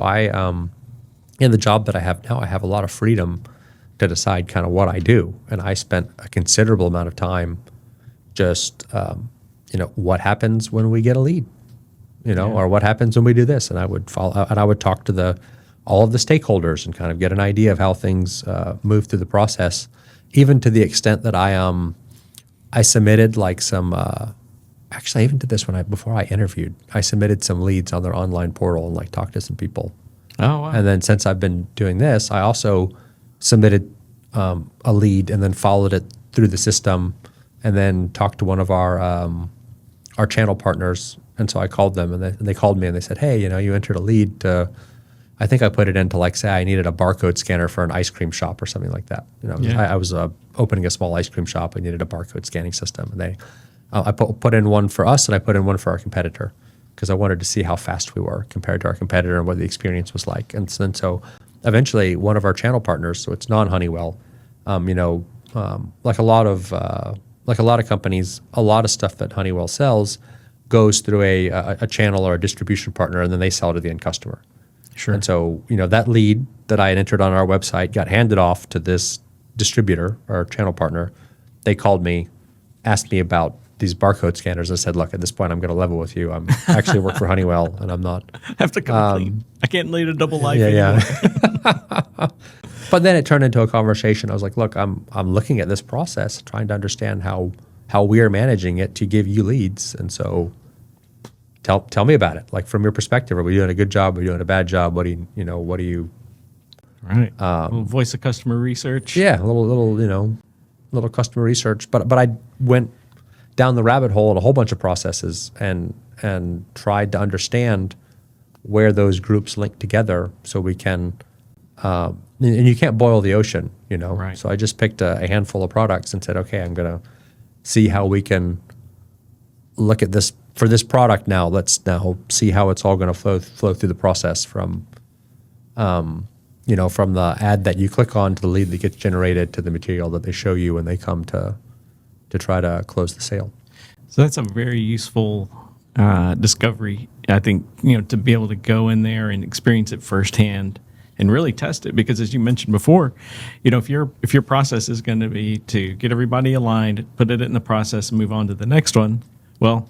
in the job that I have now, I have a lot of freedom to decide kind of what I do. And I spent a considerable amount of time just, what happens when we get a lead, or what happens when we do this. And I would follow, and I would talk to all of the stakeholders and kind of get an idea of how things move through the process, even to the extent that I submitted like some, actually I even did this before I interviewed. I submitted some leads on their online portal and like talked to some people. Oh, wow. And then since I've been doing this, I also submitted a lead and then followed it through the system and then talked to one of our channel partners. And so I called them and they called me and they said, hey, you entered a lead to, I think I put it into like, say I needed a barcode scanner for an ice cream shop or something like that. I was opening a small ice cream shop and needed a barcode scanning system. And I put in one for us and I put in one for our competitor, because I wanted to see how fast we were compared to our competitor and what the experience was like. And so eventually one of our channel partners, so it's non-Honeywell, like a lot of companies, a lot of stuff that Honeywell sells goes through a channel or a distribution partner, and then they sell to the end customer. Sure. And so, that lead that I had entered on our website got handed off to this distributor or channel partner. They called me, asked me about these barcode scanners. I said, look, at this point, I'm going to level with you. I'm actually work for Honeywell, and I'm not. I have to come clean. I can't lead a double life anymore. Yeah. But then it turned into a conversation. I was like, look, I'm looking at this process, trying to understand how we are managing it to give you leads. And so tell me about it. Like, from your perspective, are we doing a good job? Are we doing a bad job? What do you Right. A little voice of customer research. Yeah, a little customer research. But I went down the rabbit hole in a whole bunch of processes and tried to understand where those groups link together so we can, and you can't boil the ocean, Right. So I just picked a handful of products and said, okay, I'm going to see how we can look at this for this product now. Let's now see how it's all going to flow through the process from from the ad that you click on to the lead that gets generated to the material that they show you when they come to try to close the sale. So that's a very useful discovery. I think, to be able to go in there and experience it firsthand and really test it. Because as you mentioned before, if your process is going to be to get everybody aligned, put it in the process, and move on to the next one, well,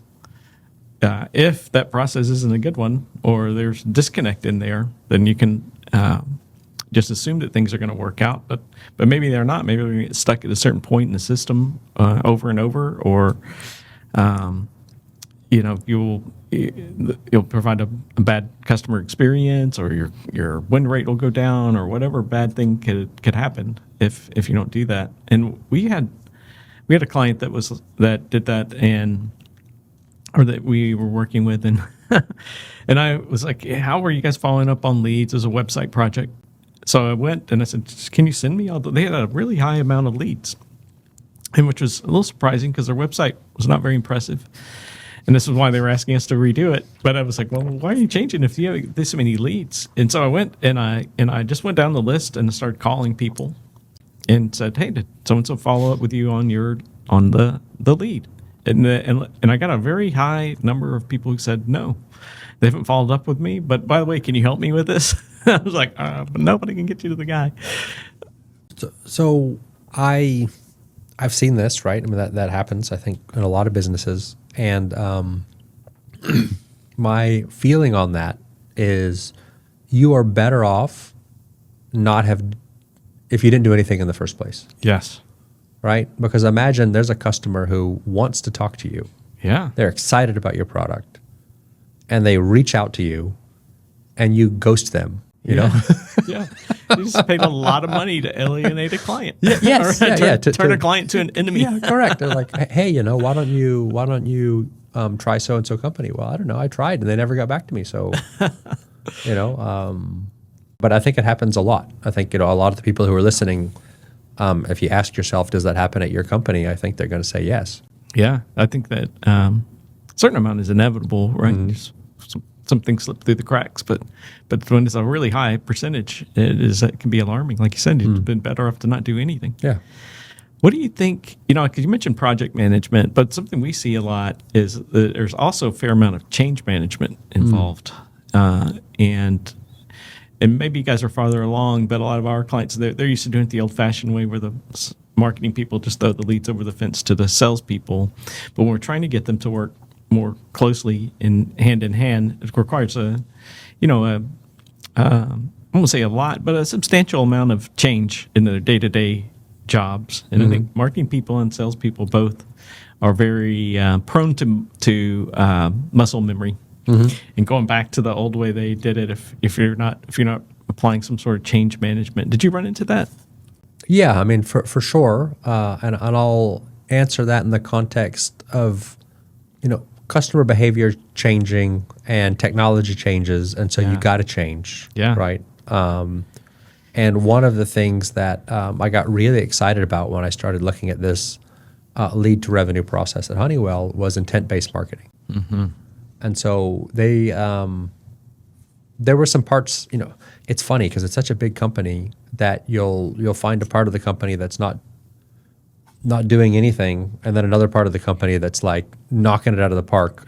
if that process isn't a good one or there's disconnect in there, then you can just assume that things are going to work out. But maybe they're not. Maybe we get stuck at a certain point in the system over and over, or you'll provide a bad customer experience, or your win rate will go down, or whatever bad thing could happen if you don't do that. And we had a client that did that, or that we were working with, and and I was like, how were you guys following up on leads as a website project? So I went and I said, can you send me all they had a really high amount of leads, and which was a little surprising because their website was not very impressive. And this is why they were asking us to redo it. But I was like, well, why are you changing if you have this many leads? And so I went and I just went down the list and started calling people and said, hey, did so-and-so follow up with you on the lead? And I got a very high number of people who said, no, they haven't followed up with me. But by the way, can you help me with this? I was like, but nobody can get you to the guy. So I've seen this, right? I mean, that happens, I think, in a lot of businesses. And my feeling on that is you are better off if you didn't do anything in the first place. Yes. Right? Because imagine there's a customer who wants to talk to you. Yeah. They're excited about your product, and they reach out to you, and you ghost them. You know? Yeah. You just paid a lot of money to alienate a client. Yes. Turn a client to an enemy. Yeah, correct. They're like, hey, why don't you try so and so company? Well, I don't know. I tried, and they never got back to me. So, but I think it happens a lot. I think a lot of the people who are listening, if you ask yourself, does that happen at your company? I think they're going to say yes. Yeah, I think that a certain amount is inevitable, right? Mm-hmm. Some things slip through the cracks, but when it's a really high percentage, it can be alarming. Like you said, you've been better off to not do anything. Yeah. What do you think? Because you mentioned project management, but something we see a lot is that there's also a fair amount of change management involved, and maybe you guys are farther along, but a lot of our clients they're used to doing it the old-fashioned way, where the marketing people just throw the leads over the fence to the salespeople. But when we're trying to get them to work more closely in hand, it requires I won't say a lot, but a substantial amount of change in their day-to-day jobs. And I think marketing people and salespeople both are very prone to muscle memory and going back to the old way they did it. If you're not applying some sort of change management, did you run into that? Yeah, I mean for sure, and I'll answer that in the context of customer behavior changing and technology changes, and so you got to change, right? And one of the things that I got really excited about when I started looking at this lead to revenue process at Honeywell was intent-based marketing. Mm-hmm. And so there were some parts. It's funny because it's such a big company that you'll find a part of the company that's not doing anything, and then another part of the company that's like knocking it out of the park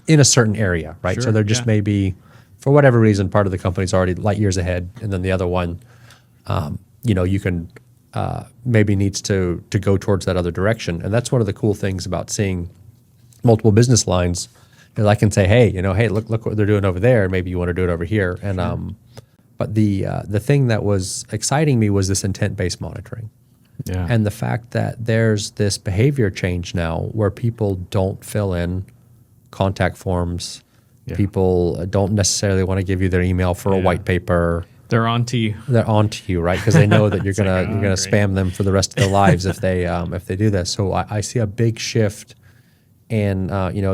in a certain area, right? Sure, so there just may be, for whatever reason, part of the company's already light years ahead, and then the other one, you can maybe needs to go towards that other direction. And that's one of the cool things about seeing multiple business lines, is I can say, hey, look what they're doing over there, and maybe you want to do it over here. And but the thing that was exciting me was this intent-based monitoring. Yeah. And the fact that there's this behavior change now where people don't fill in contact forms. Yeah. People don't necessarily want to give you their email for a white paper. They're on to you. They're on to you, right? Because they know that you're gonna spam them for the rest of their lives if they do this. So I see a big shift in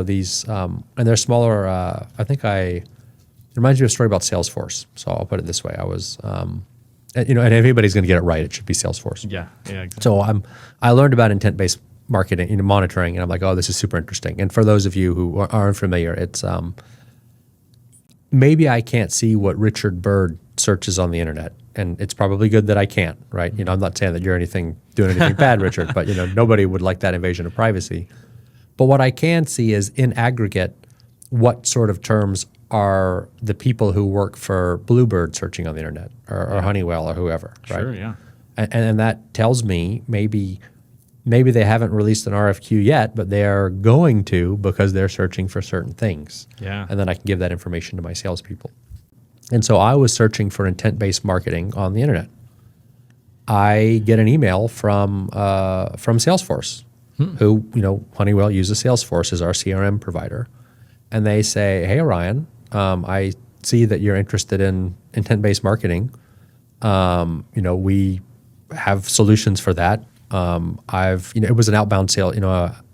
these and they're smaller. I think it reminds me of a story about Salesforce. So I'll put it this way: I was. And if anybody's going to get it right, it should be Salesforce. Yeah, exactly. So I learned about intent-based marketing, monitoring, and I'm like, oh, this is super interesting. And for those of you who aren't familiar, it's maybe I can't see what Richard Byrd searches on the internet, and it's probably good that I can't, right? I'm not saying that you're doing anything bad, Richard, but nobody would like that invasion of privacy. But what I can see is in aggregate, what sort of terms are the people who work for Bluebird searching on the internet or Honeywell or whoever, right? Sure, yeah. And that tells me maybe they haven't released an RFQ yet, but they are going to because they're searching for certain things. Yeah. And then I can give that information to my salespeople. And so I was searching for intent-based marketing on the internet. I get an email from Salesforce, who, Honeywell uses Salesforce as our CRM provider. And they say, hey, Ryan, I see that you're interested in intent-based marketing. We have solutions for that. It was an outbound sale,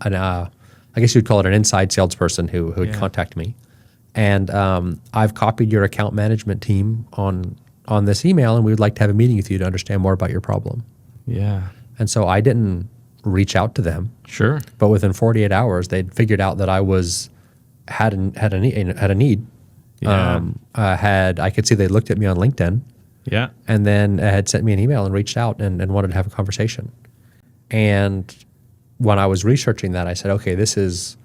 I guess you'd call it an inside salesperson who would contact me. And I've copied your account management team on this email, and we would like to have a meeting with you to understand more about your problem. Yeah. And so I didn't reach out to them. Sure. But within 48 hours, they'd figured out that I had a need. Yeah. I could see they looked at me on LinkedIn. Yeah. And then had sent me an email and reached out and wanted to have a conversation. And when I was researching that, I said, okay, this is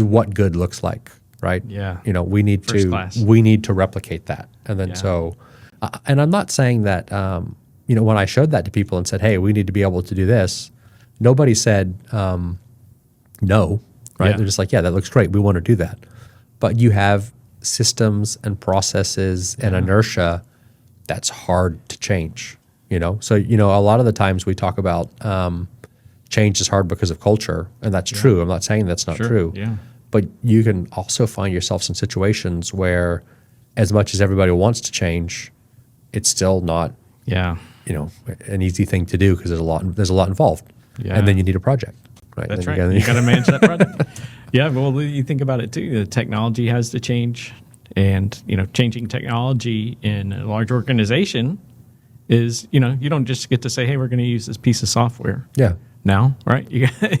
what good looks like, right? Yeah. We need First class. to replicate that. And then and I'm not saying that, when I showed that to people and said, hey, we need to be able to do this, nobody said no, right? Yeah. They're just like, yeah, that looks great. We want to do that. But you have systems and processes and inertia that's hard to change. So a lot of the times we talk about change is hard because of culture, and that's true. I'm not saying that's not true. Yeah. But you can also find yourself in situations where, as much as everybody wants to change, it's still not an easy thing to do because there's a lot involved. Yeah. And then you need a project. Right? That's then right. You got to manage that project. Yeah. Well, you think about it too. The technology has to change, and changing technology in a large organization is, you don't just get to say, hey, we're going to use this piece of software. Yeah. Now, right?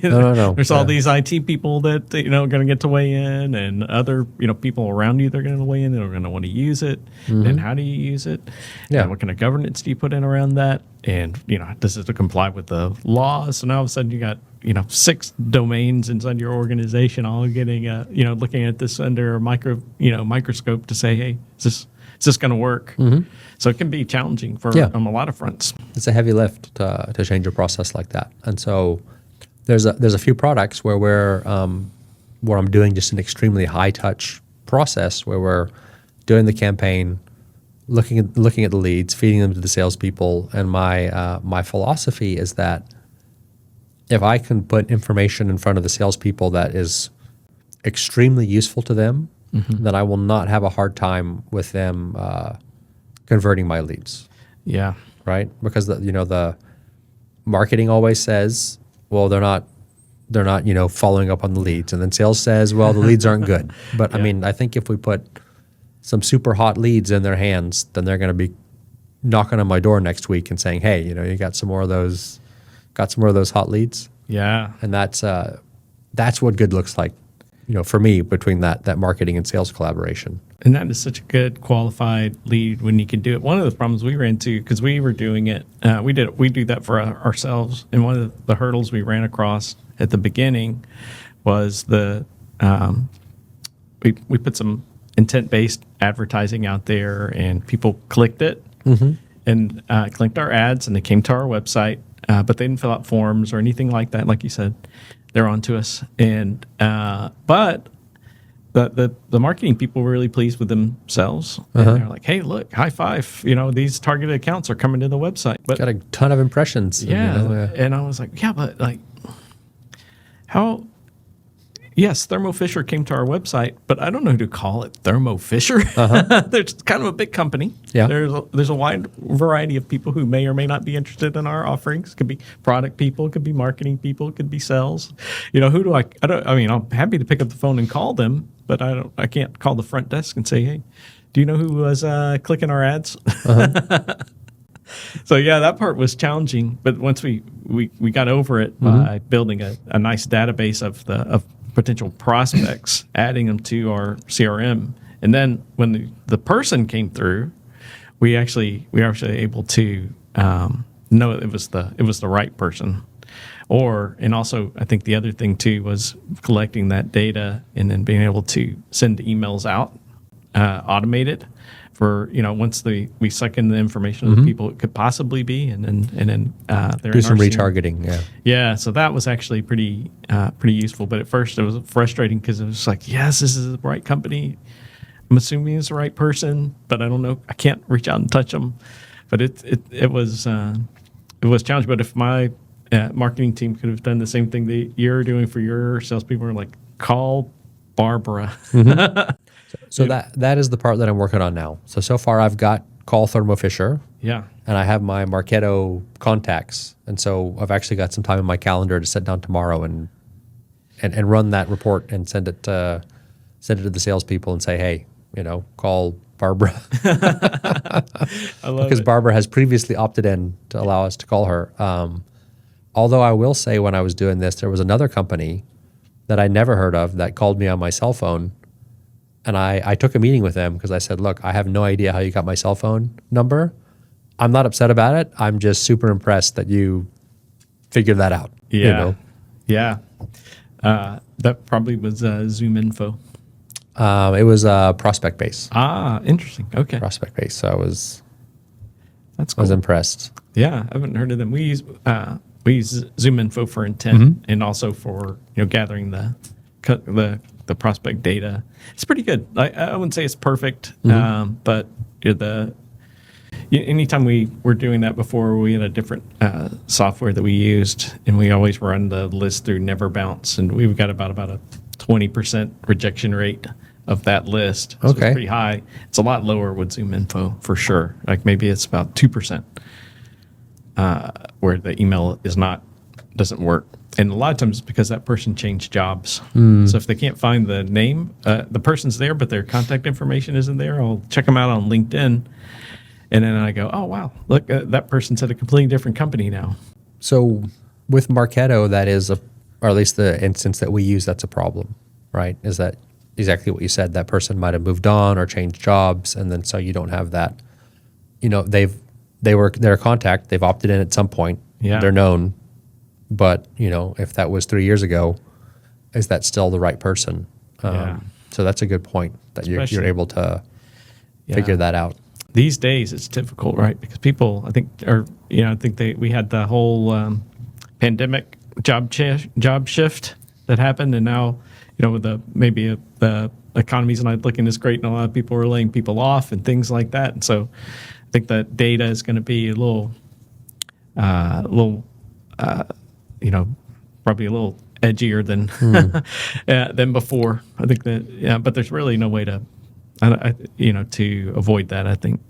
No. There's all these IT people that are going to get to weigh in, and other people around you, they're going to weigh in. They're going to want to use it. And how do you use it? Yeah. And what kind of governance do you put in around that? And does it comply with the laws? So now all of a sudden you got 6 domains inside your organization, all getting looking at this under a microscope to say, hey, is this going to work? So it can be challenging for on a lot of fronts. It's a heavy lift to change a process like that. And so there's a few products where I'm doing just an extremely high touch process where we're doing the campaign, looking at the leads, feeding them to the salespeople. And my philosophy is that if I can put information in front of the salespeople that is extremely useful to them, then I will not have a hard time with them converting my leads. Yeah. Right? Because the marketing always says, well, they're not following up on the leads, and then sales says, well, the leads aren't good. But I mean, I think if we put some super hot leads in their hands, then they're going to be knocking on my door next week and saying, hey, you got some more of those hot leads. Yeah. And that's what good looks like, for me, between that marketing and sales collaboration. And that is such a good qualified lead when you can do it. One of the problems we ran into, because we were doing it, we do that for ourselves. And one of the hurdles we ran across at the beginning was we put some intent-based advertising out there, and people clicked it and clicked our ads, and they came to our website, but they didn't fill out forms or anything like that. Like you said, they're on to us. And but the marketing people were really pleased with themselves. And they're like, hey, look, high five. These targeted accounts are coming to the website. But got a ton of impressions. And I was like, yeah, but like, how? Yes, Thermo Fisher came to our website, but I don't know who to call it Thermo Fisher. There's kind of a big company. Yeah. There's a wide variety of people who may or may not be interested in our offerings. It could be product people, it could be marketing people, it could be sales. Who do I'm happy to pick up the phone and call them, but I can't call the front desk and say, hey, do you know who was clicking our ads? So yeah, that part was challenging, but once we got over it by building a nice database of potential prospects, adding them to our CRM, and then when the person came through, we were actually able to know it was the right person. And also I think the other thing too was collecting that data and then being able to send emails out automated for, once we suck in the information of the people it could possibly be, and then they're Do in some our CRM. retargeting. Yeah. Yeah, so that was actually pretty useful. But at first, it was frustrating because it was like, yes, this is the right company. I'm assuming it's the right person, but I don't know. I can't reach out and touch them. But it was challenging. But if my marketing team could have done the same thing that you're doing for your salespeople, are like, call Barbara. So that is the part that I'm working on now. So far I've got call Thermo Fisher. Yeah. And I have my Marketo contacts. And so I've actually got some time in my calendar to sit down tomorrow and run that report and send it to the salespeople and say, hey, call Barbara. I love Because it. Barbara has previously opted in to allow us to call her. Although I will say when I was doing this, there was another company that I never heard of that called me on my cell phone. And I took a meeting with them because I said, look, I have no idea how you got my cell phone number. I'm not upset about it. I'm just super impressed that you figured that out. Yeah. Yeah. That probably was Zoom info. It was prospect base. Ah, interesting. Okay. Prospect base. So That's I cool. was impressed. Yeah, I haven't heard of them. We use Zoom info for intent and also for gathering the prospect data. It's pretty good. I wouldn't say it's perfect, but anytime we were doing that before, we had a different software that we used, and we always run the list through Never Bounce, and we've got about a 20% rejection rate of that list. So Okay. it's pretty high. It's a lot lower with Zoom info for sure. Like maybe it's about 2%. Where the email doesn't work. And a lot of times it's because that person changed jobs. So if they can't find the name, the person's there, but their contact information isn't there, I'll check them out on LinkedIn. And then I go, oh, wow, look, that person's at a completely different company now. So with Marketo, that is or at least the instance that we use, that's a problem, right? Is that exactly what you said? That person might have moved on or changed jobs, and then so you don't have that. They're a contact. They've opted in at some point. Yeah. They're known. But, if that was 3 years ago, is that still the right person? Yeah. So that's a good point that you're Especially- able to figure that out. These days it's difficult, right? Because people, I think, we had the whole pandemic job shift that happened, and now, with the economy's not looking as great, and a lot of people are laying people off and things like that. And so, I think that data is going to be a little, probably a little edgier than before. I think that, but there's really no way to avoid that. I think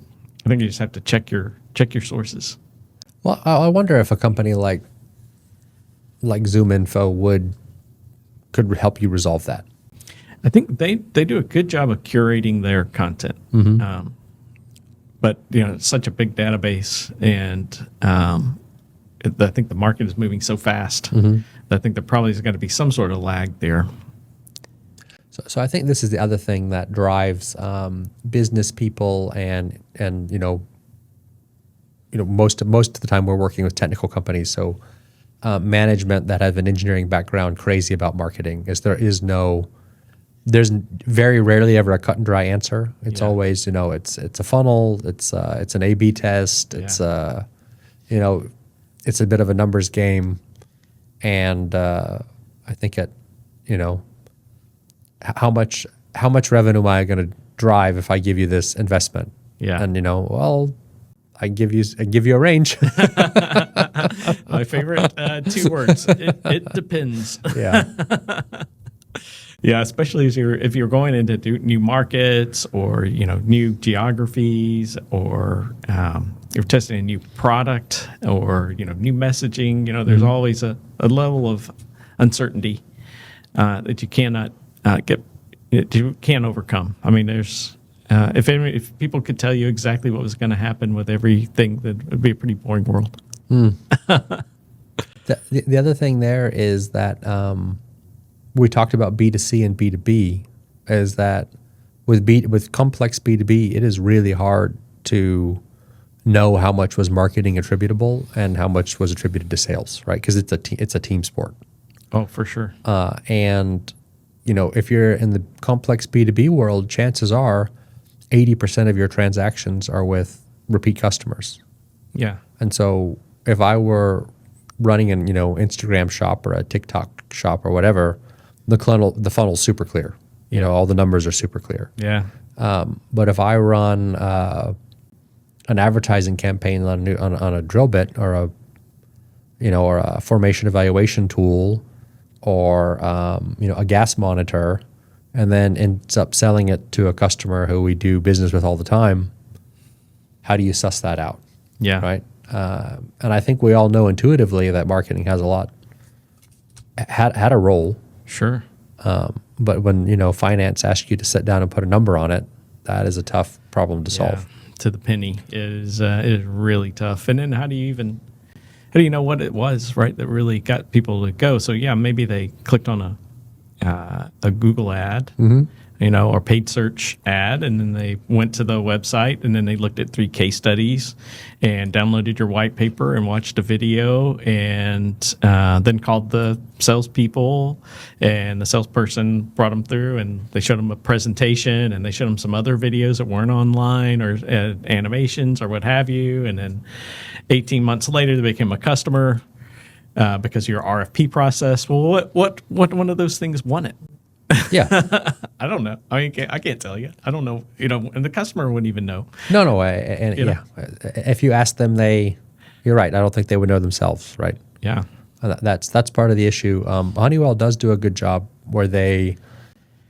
you just have to check your sources. Well, I wonder if a company like Zoom Info could help you resolve that. I think they do a good job of curating their content. But it's such a big database, and I think the market is moving so fast that I think there probably is going to be some sort of lag there. So I think this is the other thing that drives business people and most of the time we're working with technical companies. So management that have an engineering background crazy about marketing is there's very rarely ever a cut and dry answer. It's always it's a funnel. It's an A/B test. It's it's a bit of a numbers game, and I think how much revenue am I going to drive if I give you this investment? Yeah. And I give you a range. My favorite 2 words. It depends. Yeah. Yeah, especially if you're going into new markets or new geographies, or you're testing a new product or new messaging. There's always a level of uncertainty that you cannot you can't overcome. I mean, there's if people could tell you exactly what was going to happen with everything, that would be a pretty boring world. The other thing there is that we talked about B2C and B2B, is that with complex B2B, it is really hard to know how much was marketing attributable and how much was attributed to sales, right? Because it's a team sport. Oh, for sure. And if you're in the complex B2B world, chances are 80% of your transactions are with repeat customers. Yeah. And so if I were running an Instagram shop or a TikTok shop or whatever, the funnel's super clear. All the numbers are super clear. Yeah. But if I run an advertising campaign on a drill bit or a formation evaluation tool or a gas monitor, and then ends up selling it to a customer who we do business with all the time, how do you suss that out? Yeah. Right. And I think we all know intuitively that marketing has had a role. Sure. But when finance asks you to sit down and put a number on it, that is a tough problem to solve. To the penny. It is really tough. And then how do you know what it was, right, that really got people to go? So maybe they clicked on a Google ad, or paid search ad, and then they went to the website, and then they looked at 3 case studies and downloaded your white paper and watched a video, and then called the salespeople, and the salesperson brought them through, and they showed them a presentation, and they showed them some other videos that weren't online or animations or what have you, and then 18 months later they became a customer because of your RFP process. Well, what one of those things won it? Yeah. I don't know. I can't tell you. I don't know. And the customer wouldn't even know. No. If you ask them, you're right. I don't think they would know themselves, right? Yeah. That's part of the issue. Honeywell does do a good job where they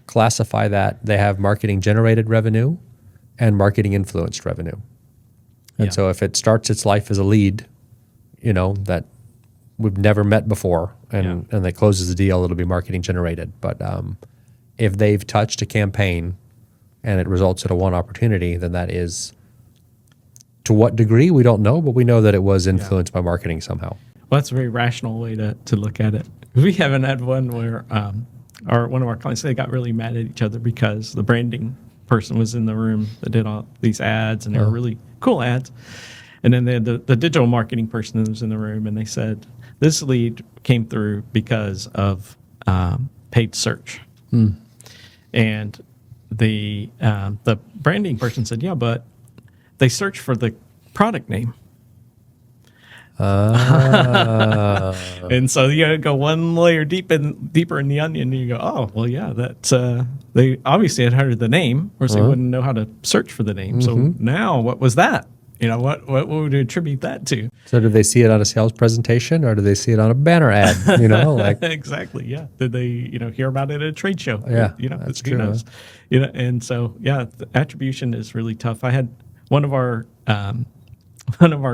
classify that they have marketing generated revenue and marketing influenced revenue. And so if it starts its life as a lead, that we've never met before, and that closes the deal, it'll be marketing generated. But if they've touched a campaign and it results in a one opportunity, then that is, to what degree, we don't know, but we know that it was influenced by marketing somehow. Well, that's a very rational way to look at it. We haven't had one where one of our clients, they got really mad at each other because the branding person was in the room that did all these ads, and they were really cool ads. And then they had the digital marketing person that was in the room, and they said, this lead came through because of paid search. And the branding person said, yeah, but they searched for the product name. And so you go one layer deeper in the onion, and you go, oh, well, yeah, that's they obviously had heard the name, or they wouldn't know how to search for the name. So now, what was that? What would you attribute that to? So did they see it on a sales presentation, or did they see it on a banner ad? Exactly. Yeah. Did they hear about it at a trade show? Yeah. That's true. Knows? And so the attribution is really tough. I had one of our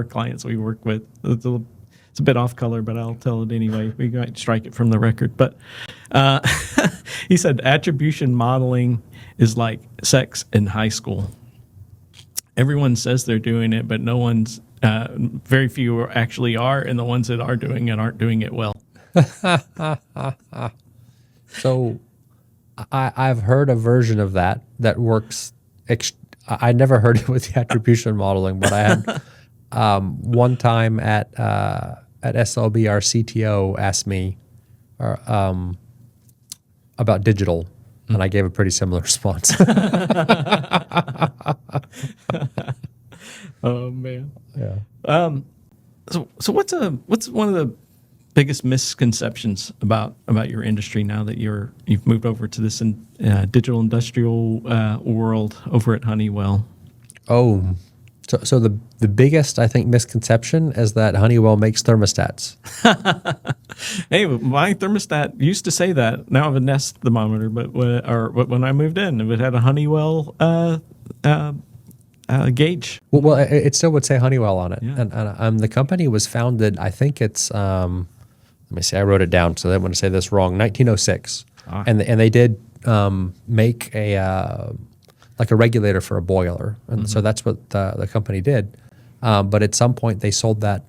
clients we work with. It's a bit off color, but I'll tell it anyway. We might strike it from the record. But he said attribution modeling is like sex in high school. Everyone says they're doing it, but no one's. Very few actually are, and the ones that are doing it aren't doing it well. So, I've heard a version of that works. I never heard it with the attribution modeling, but I had one time at SLB, our CTO asked me about digital. And I gave a pretty similar response. Oh man. Yeah. So what's one of the biggest misconceptions about your industry now that you've moved over to this digital industrial world over at Honeywell? Oh, so the biggest, I think, misconception is that Honeywell makes thermostats. Hey, my thermostat used to say that. Now I have a Nest thermometer, but when I moved in, it had a Honeywell gauge. Well, it still would say Honeywell on it. Yeah. And the company was founded, I think it's, let me see, I wrote it down so I don't want to say this wrong, 1906. And they did make like a regulator for a boiler. And so that's what the company did. But at some point they sold that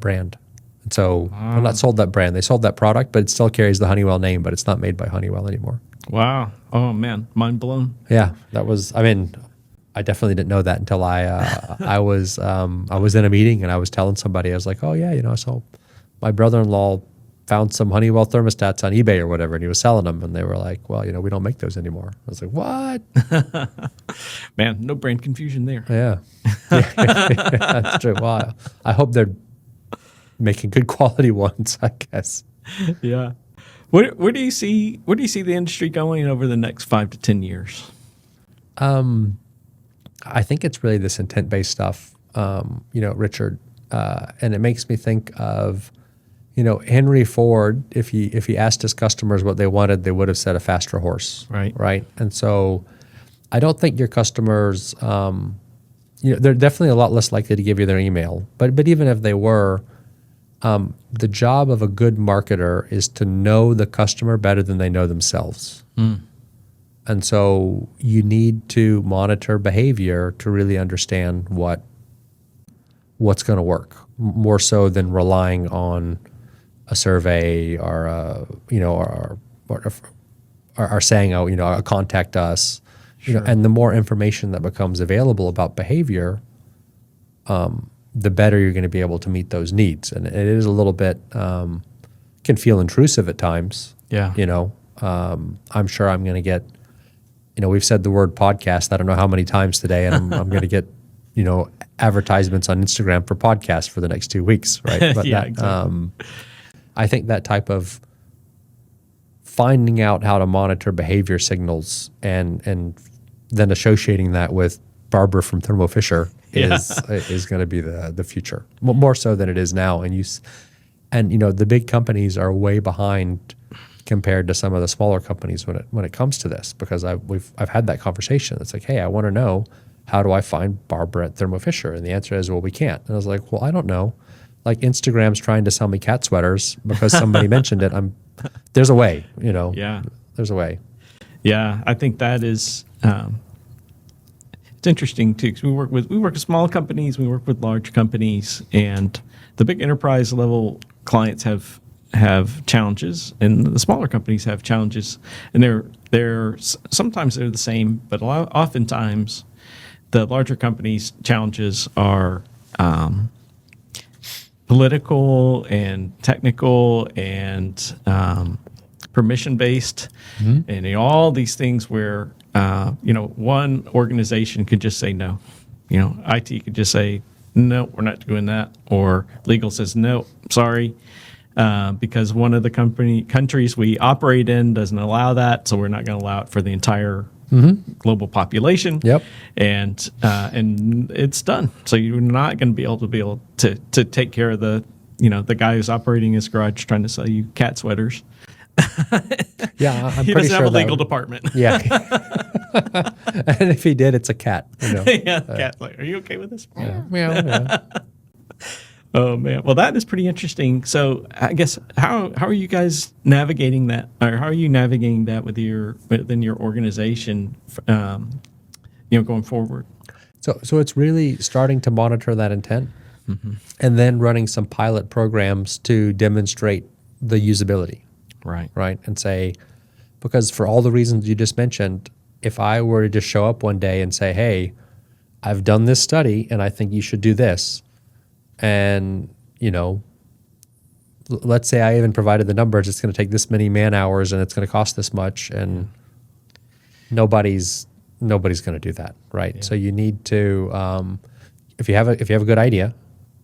brand. And so, well, not sold that brand, they sold that product, but it still carries the Honeywell name, but it's not made by Honeywell anymore. Wow. Oh man, mind blown. Yeah, that was, I definitely didn't know that until I was in a meeting and I was telling somebody, I was like, oh yeah, so my brother-in-law found some Honeywell thermostats on eBay or whatever, and he was selling them, and they were like, well, we don't make those anymore. I was like, what? Man, no brand confusion there. Yeah. That's true. Well, I hope they're making good quality ones, I guess. Yeah. Where do you see the industry going over the next 5 to 10 years? I think it's really this intent-based stuff, Richard, and it makes me think of, Henry Ford. If he asked his customers what they wanted, they would have said a faster horse, right? And so, I don't think your customers, they're definitely a lot less likely to give you their email. But even if they were, the job of a good marketer is to know the customer better than they know themselves. And so you need to monitor behavior to really understand what's going to work, more so than relying on a survey or or saying, contact us. Sure. And the more information that becomes available about behavior, the better you're going to be able to meet those needs. And it is a little bit can feel intrusive at times. Yeah. I'm sure I'm going to get. We've said the word podcast I don't know how many times today, and I'm going to get, advertisements on Instagram for podcasts for the next 2 weeks, right? But Yeah, exactly. I think that type of finding out how to monitor behavior signals and then associating that with Barbara from Thermo Fisher is going to be the future, more so than it is now. And the big companies are way behind compared to some of the smaller companies when it comes to this, because I've had that conversation. It's like, hey, I want to know, how do I find Barbara at Thermo Fisher? And the answer is, well, we can't. And I was like, well, I don't know. Like, Instagram's trying to sell me cat sweaters because somebody mentioned it. There's a way, Yeah. There's a way. Yeah, I think that is it's interesting too, because we work with small companies, we work with large companies, and the big enterprise level clients have challenges, and the smaller companies have challenges, and sometimes they're the same, but oftentimes the larger companies' challenges are political and technical and permission based, and all these things where one organization could just say no. IT could just say no, we're not doing that, or legal says no, sorry, because one of the countries we operate in doesn't allow that, so we're not going to allow it for the entire global population. Yep. And it's done. So you're not going to be able to take care of the guy who's operating his garage trying to sell you cat sweaters. Yeah, I'm he pretty doesn't sure have a legal department. Yeah. And if he did, it's a cat. Yeah, cat's like, are you okay with this? Yeah. Yeah. Oh man, well that is pretty interesting. So I guess how are you guys navigating that, or how are you navigating that within your organization, going forward? So it's really starting to monitor that intent, and then running some pilot programs to demonstrate the usability. Right, and say, because for all the reasons you just mentioned, if I were to just show up one day and say, hey, I've done this study and I think you should do this. And, let's say I even provided the numbers, it's going to take this many man hours and it's going to cost this much, and nobody's going to do that, right? Yeah. So you need to, if you have a good idea,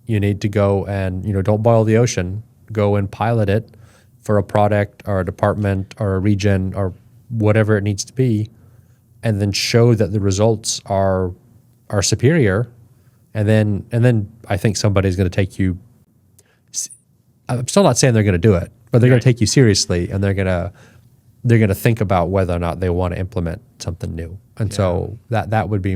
you need to go and, don't boil the ocean, go and pilot it for a product or a department or a region or whatever it needs to be, and then show that the results are superior. And then I think somebody's going to take you. I'm still not saying they're going to do it, but they're going to take you seriously, and they're going to think about whether or not they want to implement something new. And so that would be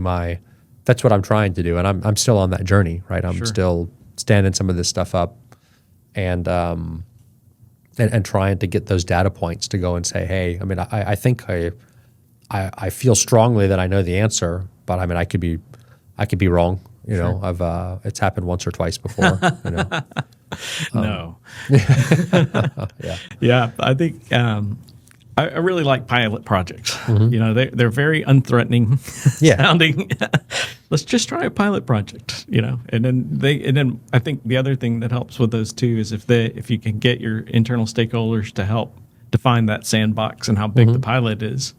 that's what I'm trying to do, and I'm still on that journey, right? I'm still standing some of this stuff up, and trying to get those data points to go and say, hey, I mean, I think I feel strongly that I know the answer, but I mean, I could be wrong. It's happened once or twice before. No. Yeah. Yeah, I think I really like pilot projects. They're very unthreatening sounding. let's just try a pilot project, and then I think the other thing that helps with those too is if you can get your internal stakeholders to help define that sandbox and how big the pilot is,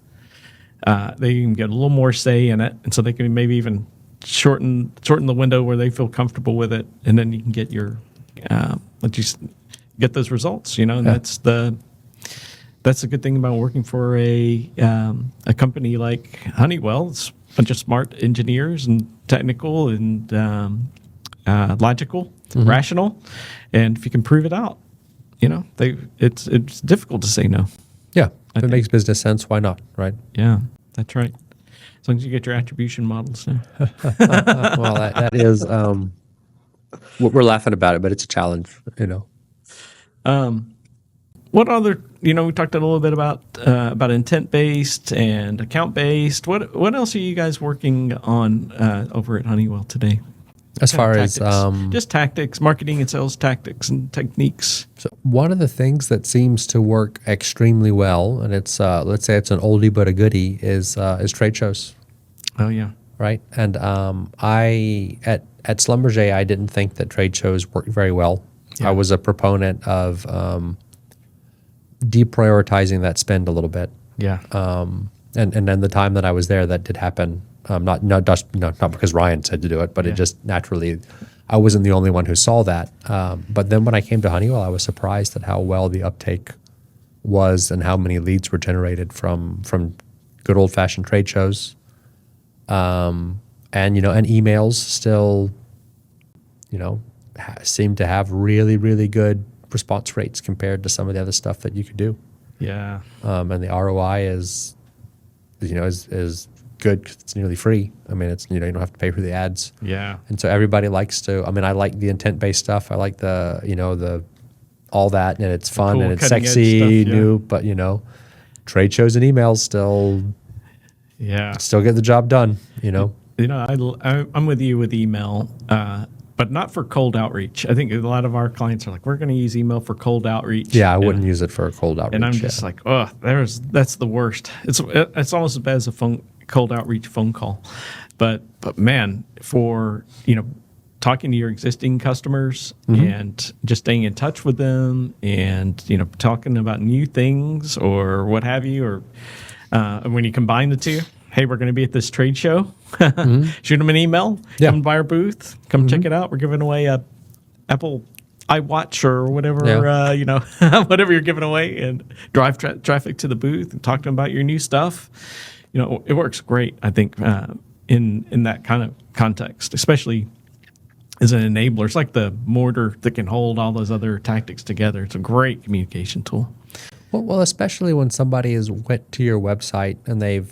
they can get a little more say in it, and so they can maybe even shorten the window where they feel comfortable with it, and then you can get get those results, and that's the good thing about working for a company like Honeywell. It's a bunch of smart engineers and technical and logical, rational, and if you can prove it out, it's difficult to say no. Yeah, if it makes business sense, why not, right? Yeah, that's right. As long as you get your attribution models now. Well, that is we're laughing about it, but it's a challenge, What other, we talked a little bit about intent-based and account-based. What else are you guys working on over at Honeywell today? As far as just tactics, marketing and sales tactics and techniques. So one of the things that seems to work extremely well, and it's let's say it's an oldie but a goodie, is trade shows. Oh yeah, right. And I at Schlumberger, I didn't think that trade shows worked very well. Yeah. I was a proponent of deprioritizing that spend a little bit. Yeah. And then the time that I was there, that did happen. Not because Ryan said to do it, but it just naturally, I wasn't the only one who saw that. But then when I came to Honeywell, I was surprised at how well the uptake was and how many leads were generated from good old fashioned trade shows. And emails still, seem to have really, really good response rates compared to some of the other stuff that you could do. Yeah. And the ROI is good 'cause it's nearly free. I mean, it's, you don't have to pay for the ads. Yeah. And so everybody likes to, I like the intent-based stuff. I like the all that, and it's fun cool, and it's sexy, stuff, yeah. new, but trade shows and emails still get the job done, I'm with you with email, but not for cold outreach. I think a lot of our clients are like, we're going to use email for cold outreach. Yeah, I wouldn't use it for a cold outreach. And I'm just like, that's the worst. It's almost as bad as a cold outreach phone call. But man, for talking to your existing customers and just staying in touch with them and talking about new things or what have you, or when you combine the two. Hey, we're going to be at this trade show. Shoot them an email. Yeah. Come by our booth. Come check it out. We're giving away a Apple iWatch or whatever, whatever you're giving away, and drive traffic to the booth and talk to them about your new stuff. It works great, I think, in that kind of context, especially as an enabler. It's like the mortar that can hold all those other tactics together. It's a great communication tool. Well, especially when somebody has went to your website and they've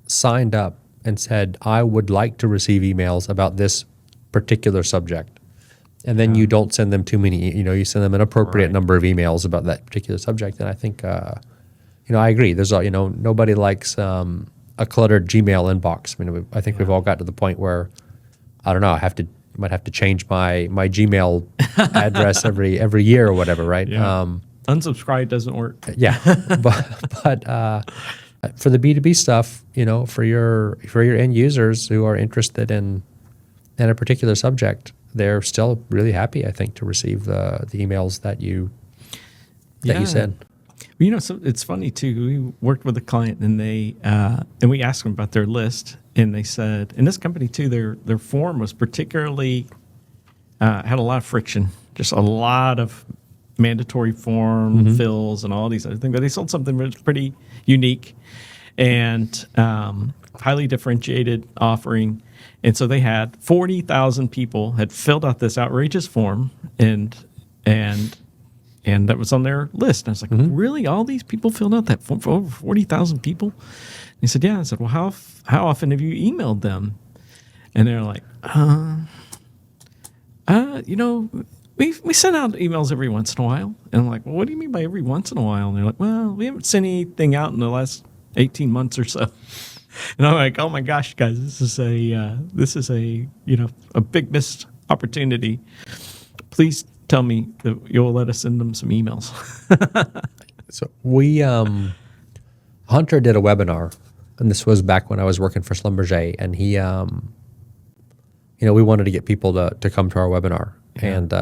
signed up and said, I would like to receive emails about this particular subject. And then you don't send them too many, you send them an appropriate number of emails about that particular subject. And I think, I agree. There's, nobody likes a cluttered Gmail inbox. I think we've all got to the point where, I don't know, might have to change my Gmail address every year or whatever, right? Yeah. Unsubscribe doesn't work. Yeah. but for the B2B stuff, for your end users who are interested in a particular subject, they're still really happy, I think, to receive the emails that you send. So it's funny too. We worked with a client and and we asked them about their list, and they said, in this company too, their form was particularly had a lot of friction, just a lot of mandatory form fills and all these other things. But they sold something that was pretty unique and highly differentiated offering. And so they had 40,000 people had filled out this outrageous form, and that was on their list. And I was like, really? All these people filled out that form for over 40,000 people? And he said, yeah. I said, well, how often have you emailed them? And they're like, we send out emails every once in a while. And I'm like, well, what do you mean by every once in a while? And they're like, well, we haven't sent anything out in the last 18 months or so. And I'm like, oh my gosh, guys, this is a big missed opportunity. Please tell me that you'll let us send them some emails. So we, Hunter did a webinar, and this was back when I was working for Schlumberger, and we wanted to get people to come to our webinar. And,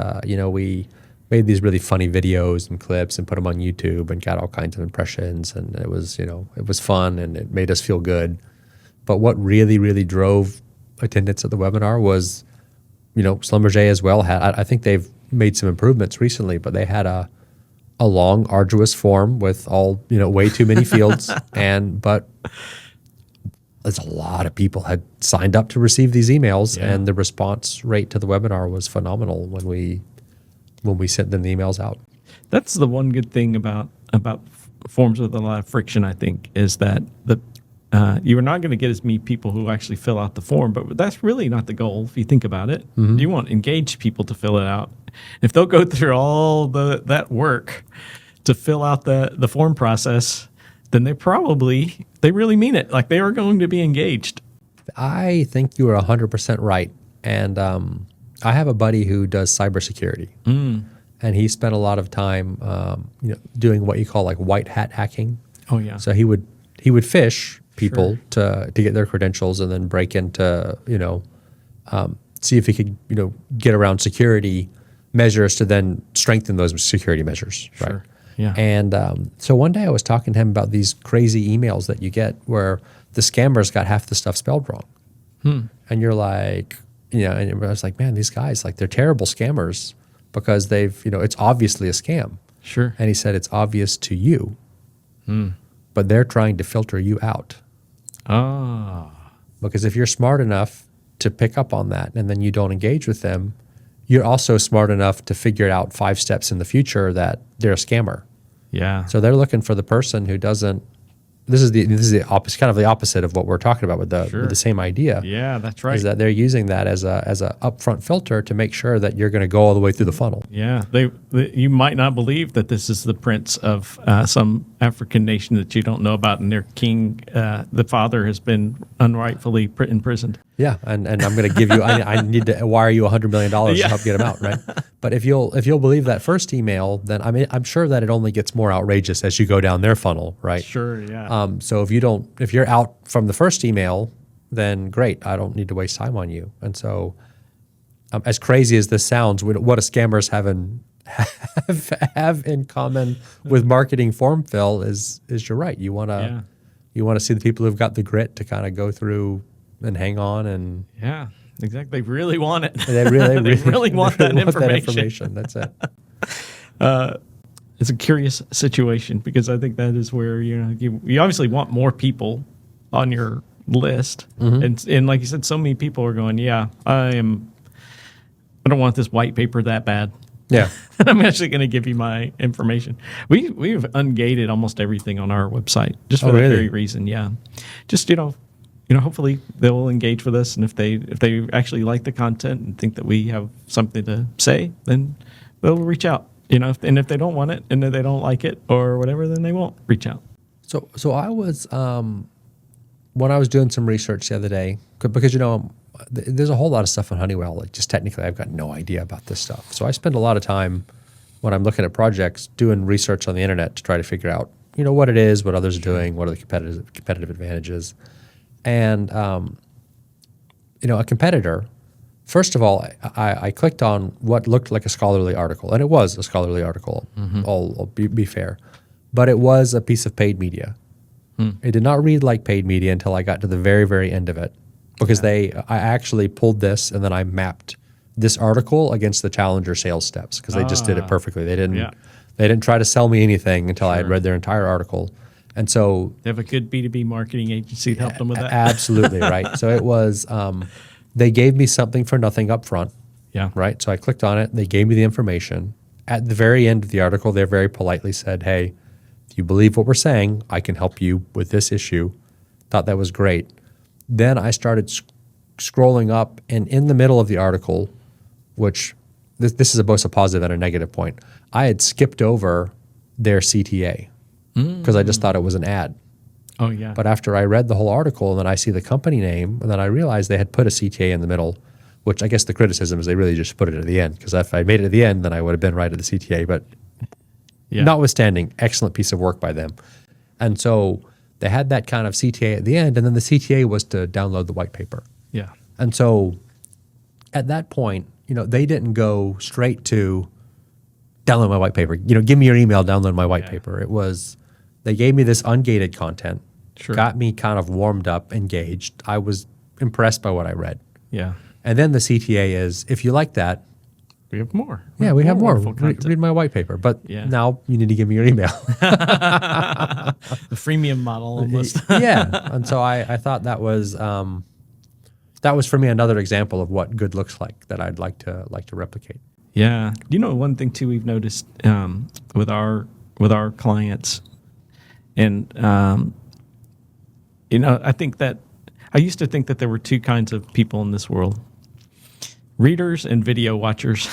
we made these really funny videos and clips and put them on YouTube and got all kinds of impressions. And it was, it was fun and it made us feel good. But what really, really drove attendance at the webinar was, Schlumberger as well had, I think they've made some improvements recently, but they had a long, arduous form with all, way too many fields. But there's a lot of people had signed up to receive these emails, and the response rate to the webinar was phenomenal when we sent them the emails out. That's the one good thing about forms with a lot of friction, I think, is that you are not going to get as many people who actually fill out the form, but that's really not the goal if you think about it. Mm-hmm. You want engaged people to fill it out. If they'll go through all that work to fill out the form process, then they really mean it. Like, they are going to be engaged. I think you are 100% right. And I have a buddy who does cybersecurity. And he spent a lot of time doing what you call like white hat hacking. Oh, yeah. So he would phish people to get their credentials and then break into, see if he could, get around security measures to then strengthen those security measures. Right. Sure. Yeah. And so one day I was talking to him about these crazy emails that you get where the scammers got half the stuff spelled wrong. And you're like, and I was like, man, these guys, like, they're terrible scammers because they've, it's obviously a scam. Sure. And he said it's obvious to you, but they're trying to filter you out. Because if you're smart enough to pick up on that and then you don't engage with them, you're also smart enough to figure out 5 steps in the future that they're a scammer. Yeah. So they're looking for the person who doesn't. This is the opposite, kind of the opposite of what we're talking about with the same idea. Yeah, that's right. Is that they're using that as a upfront filter to make sure that you're going to go all the way through the funnel. Yeah, you might not believe that this is the prince of some African nation that you don't know about, and their king, the father, has been unrightfully imprisoned. Yeah, and I'm going to give you. I need to wire you $100 million to help get him out, right? But if you'll believe that first email, then I'm sure that it only gets more outrageous as you go down their funnel, right? Sure, yeah. So if you're out from the first email, then great. I don't need to waste time on you. And so, as crazy as this sounds, what do scammers have in common with marketing form fill is you're right. You want to see the people who've got the grit to kind of go through and hang on, and exactly. They really want it. They really want that information. That's it. It's a curious situation because I think that is where you obviously want more people on your list, and like you said, so many people are going, I don't want this white paper that bad. Yeah, I'm actually going to give you my information. We've ungated almost everything on our website just for that very reason. Yeah, just hopefully they'll engage with us, and if they actually like the content and think that we have something to say, then they'll reach out. And if they don't want it and if they don't like it or whatever, then they won't reach out. So I was when I was doing some research the other day, because there's a whole lot of stuff on Honeywell. Like, just technically, I've got no idea about this stuff. So I spend a lot of time when I'm looking at projects doing research on the internet to try to figure out what it is, what others are doing, what are the competitive advantages. And, a competitor, first of all, I clicked on what looked like a scholarly article, and it was a scholarly article, I'll be fair. But it was a piece of paid media. It did not read like paid media until I got to the very, very end of it, because I actually pulled this and then I mapped this article against the Challenger sales steps, because they just did it perfectly. They didn't try to sell me anything until I had read their entire article. And so they have a good B2B marketing agency that helped them with that. Absolutely, right. So it was, they gave me something for nothing up front. Yeah. Right. So I clicked on it. They gave me the information. At the very end of the article, they very politely said, hey, if you believe what we're saying, I can help you with this issue. Thought that was great. Then I started scrolling up, and in the middle of the article, which this is both a positive and a negative point, I had skipped over their CTA because I just thought it was an ad. Oh, yeah. But after I read the whole article and then I see the company name, and then I realized they had put a CTA in the middle, which I guess the criticism is they really just put it at the end, because if I made it at the end, then I would have been right at the CTA. But notwithstanding, excellent piece of work by them. And so they had that kind of CTA at the end, and then the CTA was to download the white paper. Yeah. And so at that point, they didn't go straight to download my white paper. Give me your email, download my white paper. It was, they gave me this ungated content, got me kind of warmed up, engaged. I was impressed by what I read. Yeah. And then the CTA is, if you like that, we have more. Yeah, we have more. Read my white paper. But now you need to give me your email. The freemium model almost. Yeah. And so I thought that was for me another example of what good looks like that I'd like to replicate. Yeah. One thing too we've noticed with our clients, and I think that I used to think that there were two kinds of people in this world: readers and video watchers.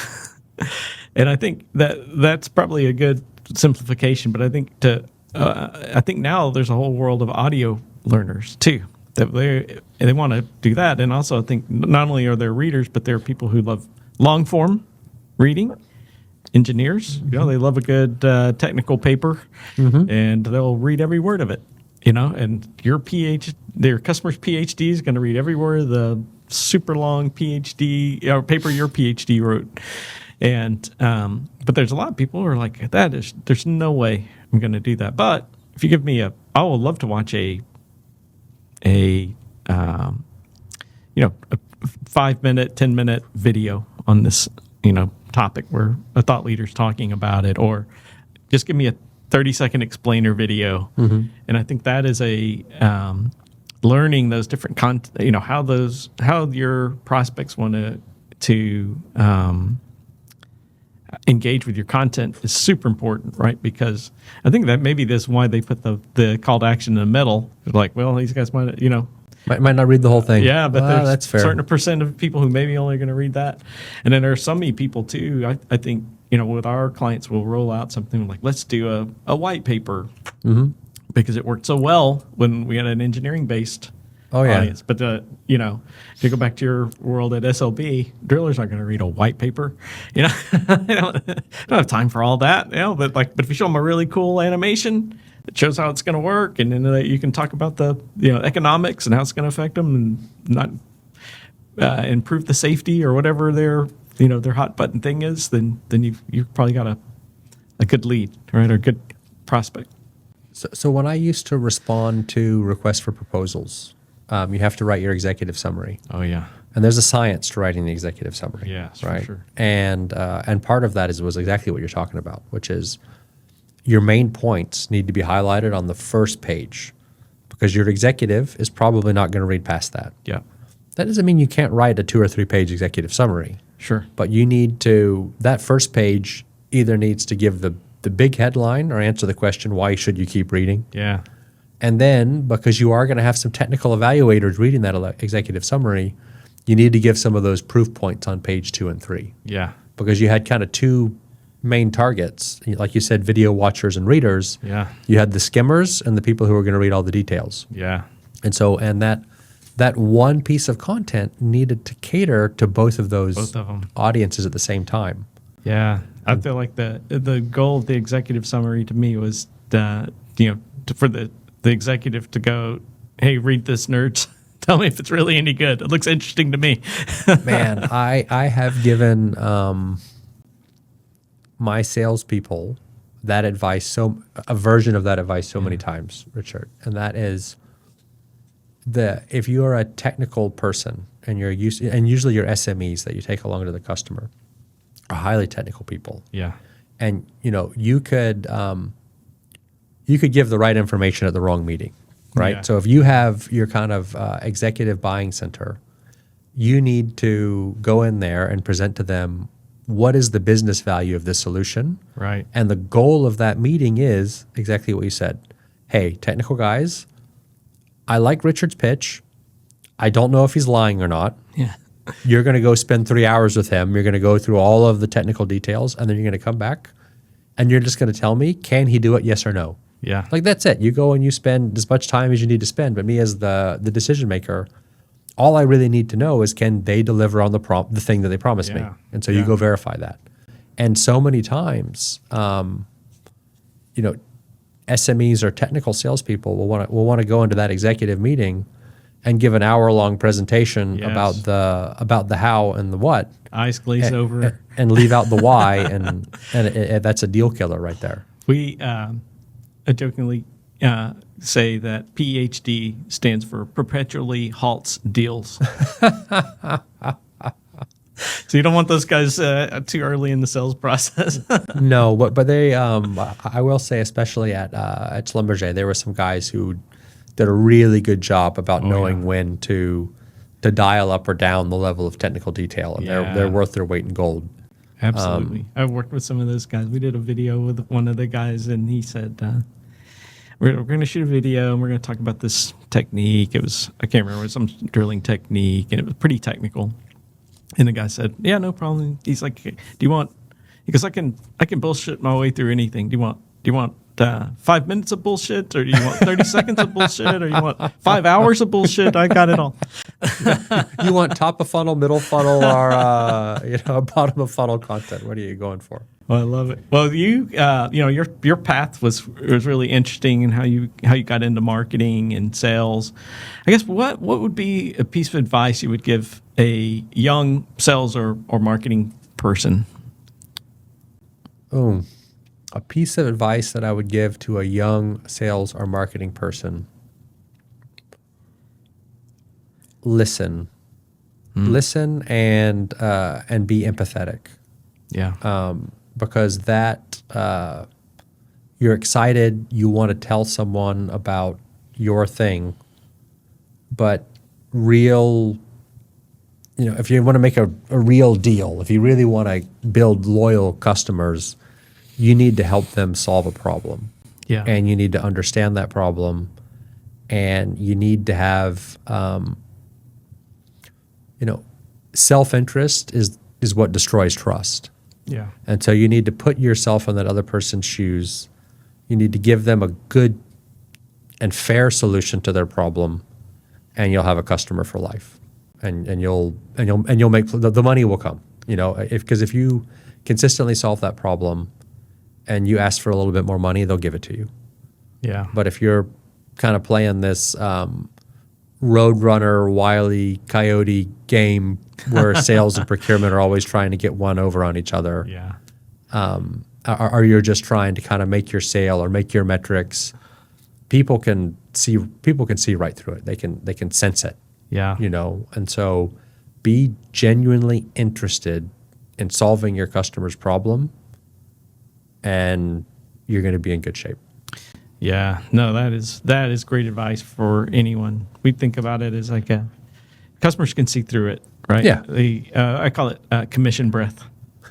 And I think that's probably a good simplification. But I think now there's a whole world of audio learners too. That they want to do that, and also I think not only are there readers, but there are people who love long form reading. Engineers, they love a good technical paper, and they'll read every word of it. And their customer's PhD is going to read every word of the super long PhD or paper your PhD wrote. And but there's a lot of people who are like, there's no way I'm going to do that. But if you give me I would love to watch a 5-minute, 10-minute video on this, topic where a thought leader's talking about it, or just give me a 30-second explainer video. And I think that is learning those different how your prospects want to engage with your content is super important, right? Because I think that maybe this is why they put the call to action in the middle. Like, well, these guys might not read the whole thing. Yeah, but there's that's fair. a certain percent of people who maybe only going to read that. And then there are so many people too. I think, with our clients, we'll roll out something like, let's do a white paper, because it worked so well when we had an engineering-based audience. But, if you go back to your world at SLB, drillers aren't going to read a white paper. They don't have time for all that. But if you show them a really cool animation, it shows how it's going to work, and then you can talk about the economics and how it's going to affect them, and not improve the safety or whatever their hot button thing is. Then you've probably got a good lead, right, or a good prospect. So when I used to respond to requests for proposals, you have to write your executive summary. Oh yeah, and there's a science to writing the executive summary. Yes, right. For sure. And part of that was exactly what you're talking about, which is, your main points need to be highlighted on the first page, because your executive is probably not going to read past that. Yeah. That doesn't mean you can't write a 2 or 3 page executive summary. Sure. But you need to, that first page either needs to give the big headline or answer the question, why should you keep reading? Yeah. And then, because you are going to have some technical evaluators reading that executive summary, you need to give some of those proof points on page 2 and 3. Yeah. Because you had kind of two main targets, like you said, video watchers and readers. Yeah. You had the skimmers and the people who were going to read all the details. Yeah. And that one piece of content needed to cater to both of them audiences at the same time. Yeah. I feel like the goal of the executive summary to me was for the executive to go, hey, read this, nerds. Tell me if it's really any good. It looks interesting to me. Man, I have given my salespeople that advice, a version of that advice so many times, Richard. And that is, if you are a technical person and and usually your SMEs that you take along to the customer are highly technical people. Yeah. And you could give the right information at the wrong meeting, right? Yeah. So if you have your kind of executive buying center, you need to go in there and present to them, what is the business value of this solution? Right. And the goal of that meeting is exactly what you said. Hey, technical guys, I like Richard's pitch. I don't know if he's lying or not. Yeah. You're going to go spend 3 hours with him. You're going to go through all of the technical details, and then you're going to come back, and you're just going to tell me, can he do it, yes or no? Yeah. Like, that's it. You go and you spend as much time as you need to spend. But me as the decision maker, all I really need to know is, can they deliver on the thing that they promised me? And so you go verify that. And so many times, SMEs or technical salespeople will want to go into that executive meeting and give an hour-long presentation Yes. about the how and the what, Eyes glazed over. and leave out the why, and that's a deal killer right there. We jokingly say that PhD stands for perpetually halts deals. So you don't want those guys too early in the sales process. No, but they I will say, especially at Schlumberger, there were some guys who did a really good job about knowing when to dial up or down the level of technical detail, and they're worth their weight in gold. Absolutely. I've worked with some of those guys. We did a video with one of the guys, and he said, we're going to shoot a video, and we're going to talk about this technique. It was, I can't remember, it was some drilling technique, and it was pretty technical. And the guy said, yeah, no problem. He's like, do you want, because I can bullshit my way through anything. Do you want 5 minutes of bullshit, or do you want 30 seconds of bullshit, or you want 5 hours of bullshit? I got it all. You want top of funnel, middle funnel, or bottom of funnel content? What are you going for? Well, I love it. Well, your path was really interesting, and how you got into marketing and sales. I guess what would be a piece of advice you would give a young sales or marketing person? Oh, a piece of advice that I would give to a young sales or marketing person: listen, listen, and be empathetic. Yeah. Because that you're excited, you want to tell someone about your thing, but if you want to make a real deal, if you really want to build loyal customers, you need to help them solve a problem. Yeah. And you need to understand that problem, and you need to have, self-interest is what destroys trust. Yeah. And so you need to put yourself in that other person's shoes. You need to give them a good and fair solution to their problem, and you'll have a customer for life. And you'll make the money will come. Because if you consistently solve that problem and you ask for a little bit more money, they'll give it to you. Yeah. But if you're kind of playing this roadrunner, Wile E. Coyote game where sales and procurement are always trying to get one over on each other, Yeah. or you're just trying to kind of make your sale or make your metrics, people can see right through it. They can sense it. Yeah. And so be genuinely interested in solving your customer's problem, and you're going to be in good shape. Yeah, no, that is great advice for anyone. We think about it as like customers can see through it, right? Yeah. I call it commission breath.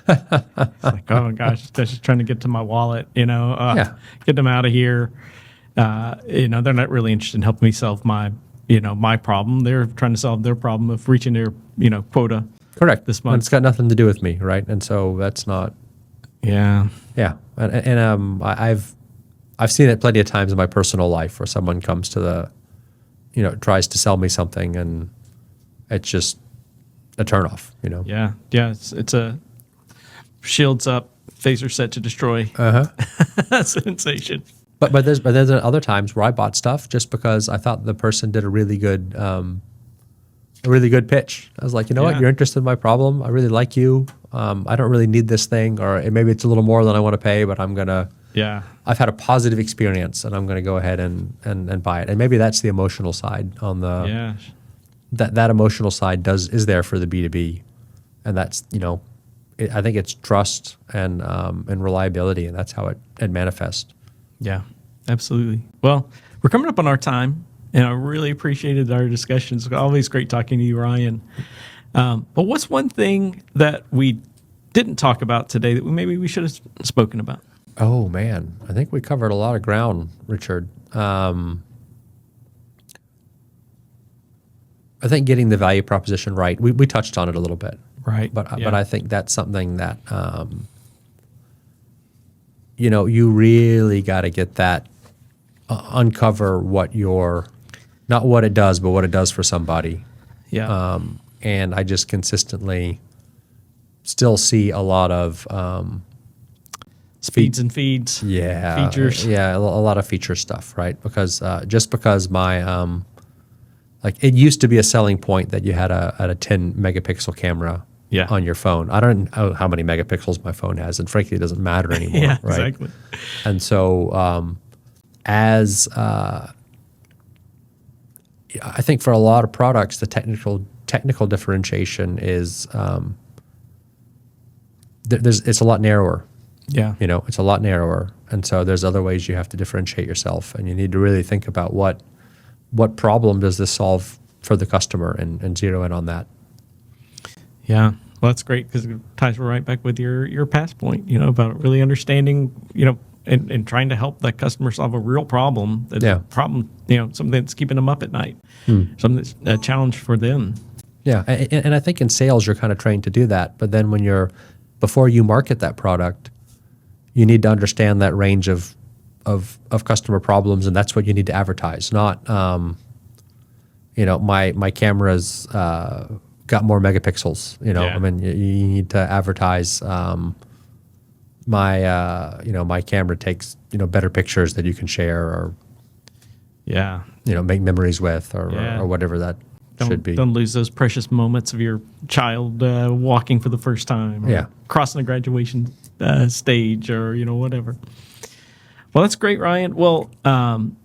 It's like, oh gosh, that's just trying to get to my wallet, get them out of here. They're not really interested in helping me solve my problem. They're trying to solve their problem of reaching their, quota. Correct. This month. And it's got nothing to do with me, right? And so that's not. Yeah. Yeah, and I've seen it plenty of times in my personal life where someone comes to tries to sell me something, and it's just a turnoff. Yeah. It's a shields up, phaser set to destroy. Sensation. But there's other times where I bought stuff just because I thought the person did a really good pitch. I was like, what, you're interested in my problem. I really like you. I don't really need this thing, or maybe it's a little more than I want to pay, but I'm gonna. Yeah. I've had a positive experience, and I'm going to go ahead and buy it. And maybe that's the emotional side on the. Yeah. That emotional side is there for the B2B, and that's I think it's trust and reliability, and that's how it manifests. Yeah, absolutely. Well, we're coming up on our time, and I really appreciated our discussions. It's always great talking to you, Ryan. But what's one thing that we didn't talk about today that maybe we should have spoken about? Oh man, I think we covered a lot of ground, Richard. I think getting the value proposition right. We touched on it a little bit, right? But I think that's something that you really got to get that uncover not what it does, but what it does for somebody. Yeah. And I just consistently still see a lot of speeds and feeds. Yeah. Features. Yeah, a lot of feature stuff, right? Because just because my Like it used to be a selling point that you had a 10 megapixel camera Yeah. on your phone. I don't know how many megapixels my phone has, and frankly, it doesn't matter anymore. Yeah, right? exactly. And so, I think for a lot of products, the technical differentiation is it's a lot narrower. Yeah. It's a lot narrower, and so there's other ways you have to differentiate yourself, and you need to really think about what problem does this solve for the customer, and zero in on that. Yeah. Well, that's great because it ties right back with your past point, about really understanding, and trying to help that customer solve a real problem. Problem, something that's keeping them up at night, something that's a challenge for them. Yeah, and I think in sales you're kind of trained to do that, but then before you market that product, you need to understand that range of customer problems, and that's what you need to advertise. Not, my camera's got more megapixels. Yeah. I mean, you need to advertise. My camera takes better pictures that you can share, or Yeah. make memories with, or Yeah. or whatever that should be. Don't lose those precious moments of your child walking for the first time, or Yeah. crossing the graduation stage, or whatever. Well, that's great, Ryan. Well,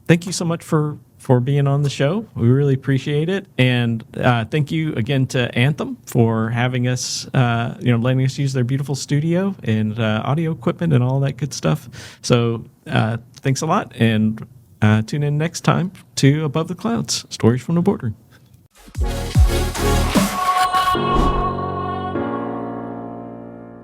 thank you so much for being on the show. We really appreciate it, and thank you again to Anthem for having us, letting us use their beautiful studio and audio equipment and all that good stuff. So thanks a lot, and tune in next time to Above the Clouds, Stories from the Boardroom.